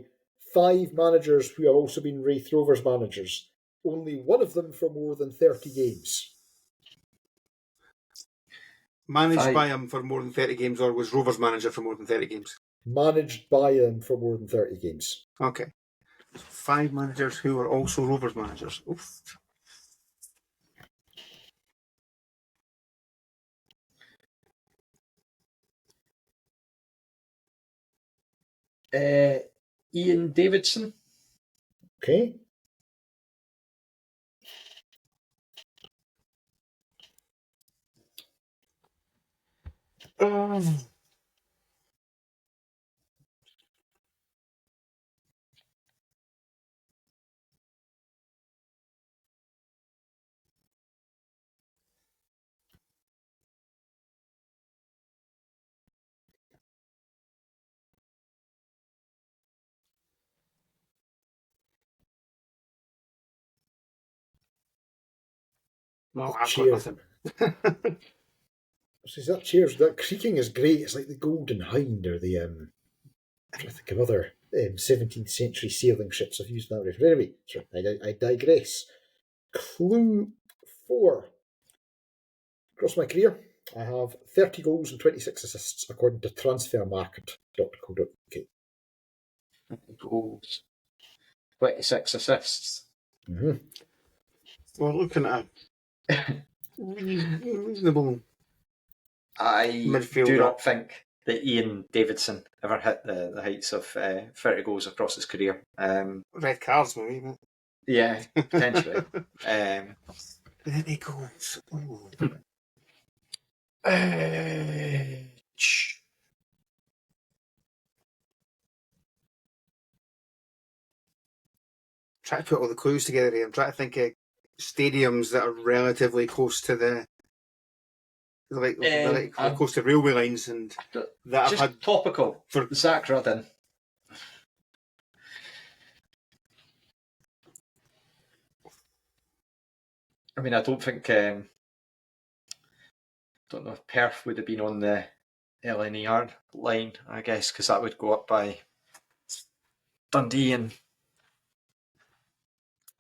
[SPEAKER 2] 5 managers who have also been Wraith Rovers managers. Only one of them for more than 30 games.
[SPEAKER 3] Managed by him for more than 30 games, or was Rovers manager for more than 30 games?
[SPEAKER 2] Managed by him for more than 30 games.
[SPEAKER 3] Okay. 5 managers who were also Rovers managers. Oof.
[SPEAKER 1] Ian Davidson.
[SPEAKER 2] Okay.
[SPEAKER 3] No, I've got
[SPEAKER 2] Cheer.
[SPEAKER 3] nothing.
[SPEAKER 2] That cheers. That creaking is great. It's like the Golden Hind or the I'm trying to think of other 17th century sailing ships I've used that reference. Anyway, sure, I digress. Clue 4. Across my career, I have 30 goals and 26 assists according to transfermarket.co.uk.
[SPEAKER 1] Goals. 26 assists.
[SPEAKER 2] Mm-hmm.
[SPEAKER 3] We're looking at a reasonable
[SPEAKER 1] I
[SPEAKER 3] midfielder.
[SPEAKER 1] do not think that Ian Davidson ever hit the heights of 30 goals across his career.
[SPEAKER 3] Red cards, maybe. But...
[SPEAKER 1] Yeah, potentially.
[SPEAKER 3] 30 goals. Oh. Try to put all the clues together here. I'm trying to think of stadiums that are relatively close to the close to railway lines and that
[SPEAKER 1] just
[SPEAKER 3] have had
[SPEAKER 1] topical for Zach Rudden. I mean, I don't think don't know if Perth would have been on the LNER line, I guess, because that would go up by Dundee, and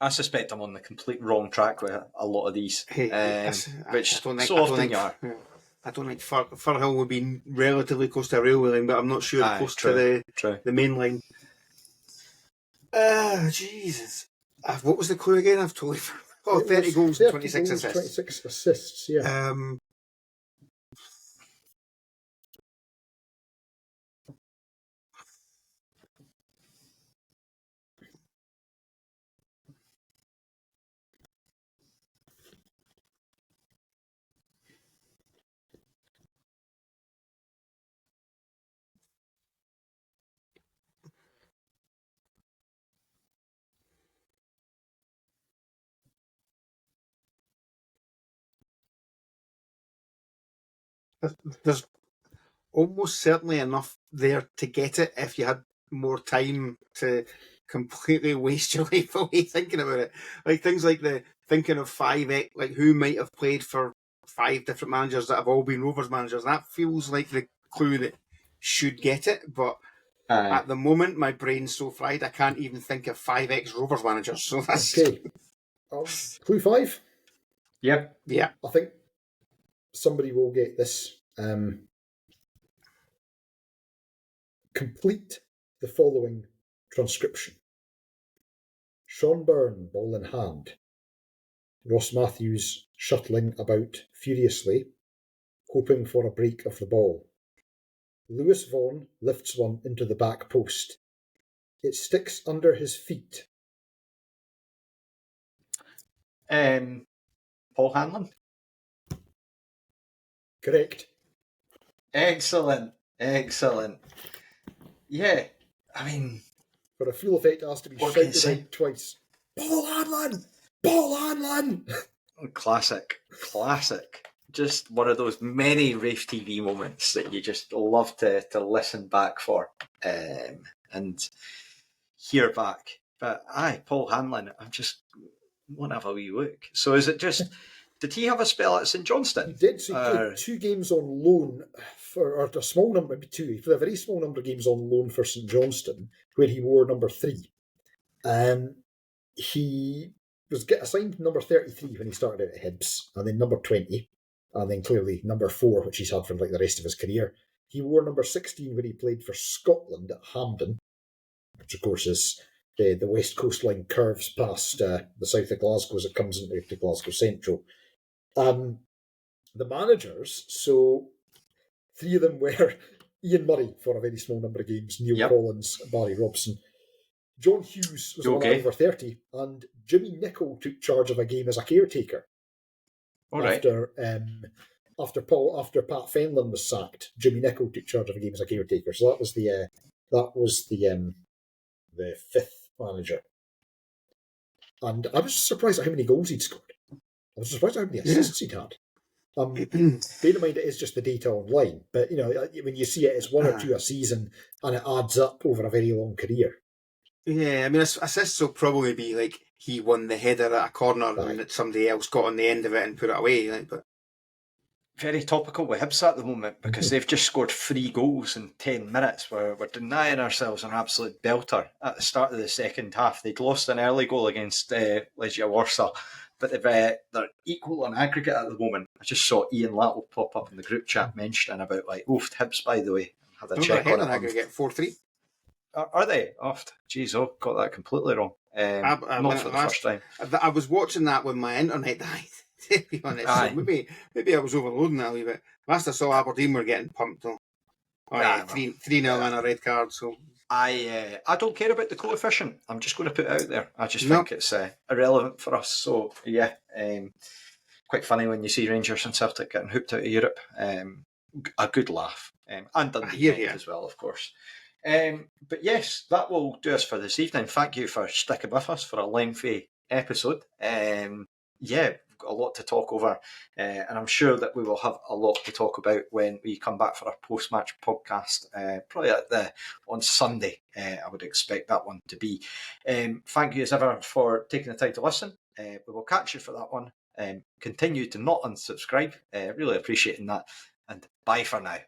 [SPEAKER 1] I suspect I'm on the complete wrong track with a lot of these, which so often you are.
[SPEAKER 3] I don't think Firhill would be relatively close to a railway line, but I'm not sure close to the main line. Jesus. What was the clue again? I've totally forgotten. 30 goals and 26 assists.
[SPEAKER 2] 26 assists, yeah.
[SPEAKER 3] There's almost certainly enough there to get it if you had more time to completely waste your life away thinking about it. Like things like the thinking of 5x, like who might have played for 5 different managers that have all been Rovers managers. That feels like the clue that should get it, but at the moment my brain's so fried I can't even think of 5x Rovers managers. So that's
[SPEAKER 2] okay. Clue 5.
[SPEAKER 1] Yep.
[SPEAKER 3] Yeah.
[SPEAKER 2] I think somebody will get this. Complete the following transcription. Sean Byrne, ball in hand. Ross Matthews shuttling about furiously, hoping for a break of the ball. Lewis Vaughan lifts one into the back post. It sticks under his feet.
[SPEAKER 1] Paul Hanlon.
[SPEAKER 2] Correct.
[SPEAKER 1] Excellent. Yeah, I mean...
[SPEAKER 2] For a full effect, it has to be shouted out twice. Paul Hanlon! Paul Hanlon!
[SPEAKER 1] Classic. Just one of those many Rafe TV moments that you just love to listen back for and hear back. But Paul Hanlon, I'm just want to have a wee look. So is it just... Did he have a spell at St Johnstone?
[SPEAKER 2] He did. So he played 2 games on loan, or a small number, maybe 2. He played a very small number of games on loan for St Johnstone, where he wore number 3. He was assigned number 33 when he started out at Hibs, and then number 20, and then clearly number 4, which he's had for like the rest of his career. He wore number 16 when he played for Scotland at Hampden, which of course is the West Coast line curves past the south of Glasgow as it comes into Glasgow Central. The managers, so 3 of them were Ian Murray for a very small number of games, Neil Collins, Barry Robson. John Hughes was one over 30, and Jimmy Nicholl took charge of a game as a caretaker. After Pat Fenlon was sacked, Jimmy Nicholl took charge of a game as a caretaker. So that was the 5th manager. And I was surprised at how many goals he'd scored. I was surprised at how many assists he'd had. Bear in mind, it is just the data online, but when you see it, it's 1 or 2 a season, and it adds up over a very long career.
[SPEAKER 3] Yeah, I mean, assists will probably be like he won the header at a corner and that somebody else got on the end of it and put it away. But
[SPEAKER 1] very topical with Hibs at the moment because they've just scored 3 goals in 10 minutes. We're denying ourselves an absolute belter at the start of the second half. They'd lost an early goal against Legia Warsaw, but they're equal on aggregate at the moment. I just saw Ian Lattle pop up in the group chat mentioning about oofed Hibs, by the way. Had a check on it.
[SPEAKER 3] Aggregate 4-3.
[SPEAKER 1] Are they oft? Jeez, got that completely wrong. Not for the first time.
[SPEAKER 3] I was watching that when my internet died. To be honest, so maybe I was overloading that a wee bit. Last I saw, Aberdeen were getting pumped though. 3-0 and a red card. So
[SPEAKER 1] I don't care about the coefficient. I'm just going to put it out there. I just think it's irrelevant for us. So yeah, quite funny when you see Rangers and Celtic getting hooped out of Europe. A good laugh, and Dundee as well, of course. But yes, that will do us for this evening. Thank you for sticking with us for a lengthy episode. We've got a lot to talk over, and I'm sure that we will have a lot to talk about when we come back for our post-match podcast, probably on Sunday. I would expect that one to be. Thank you as ever for taking the time to listen. We will catch you for that one. Continue to not unsubscribe. Really appreciating that. And bye for now.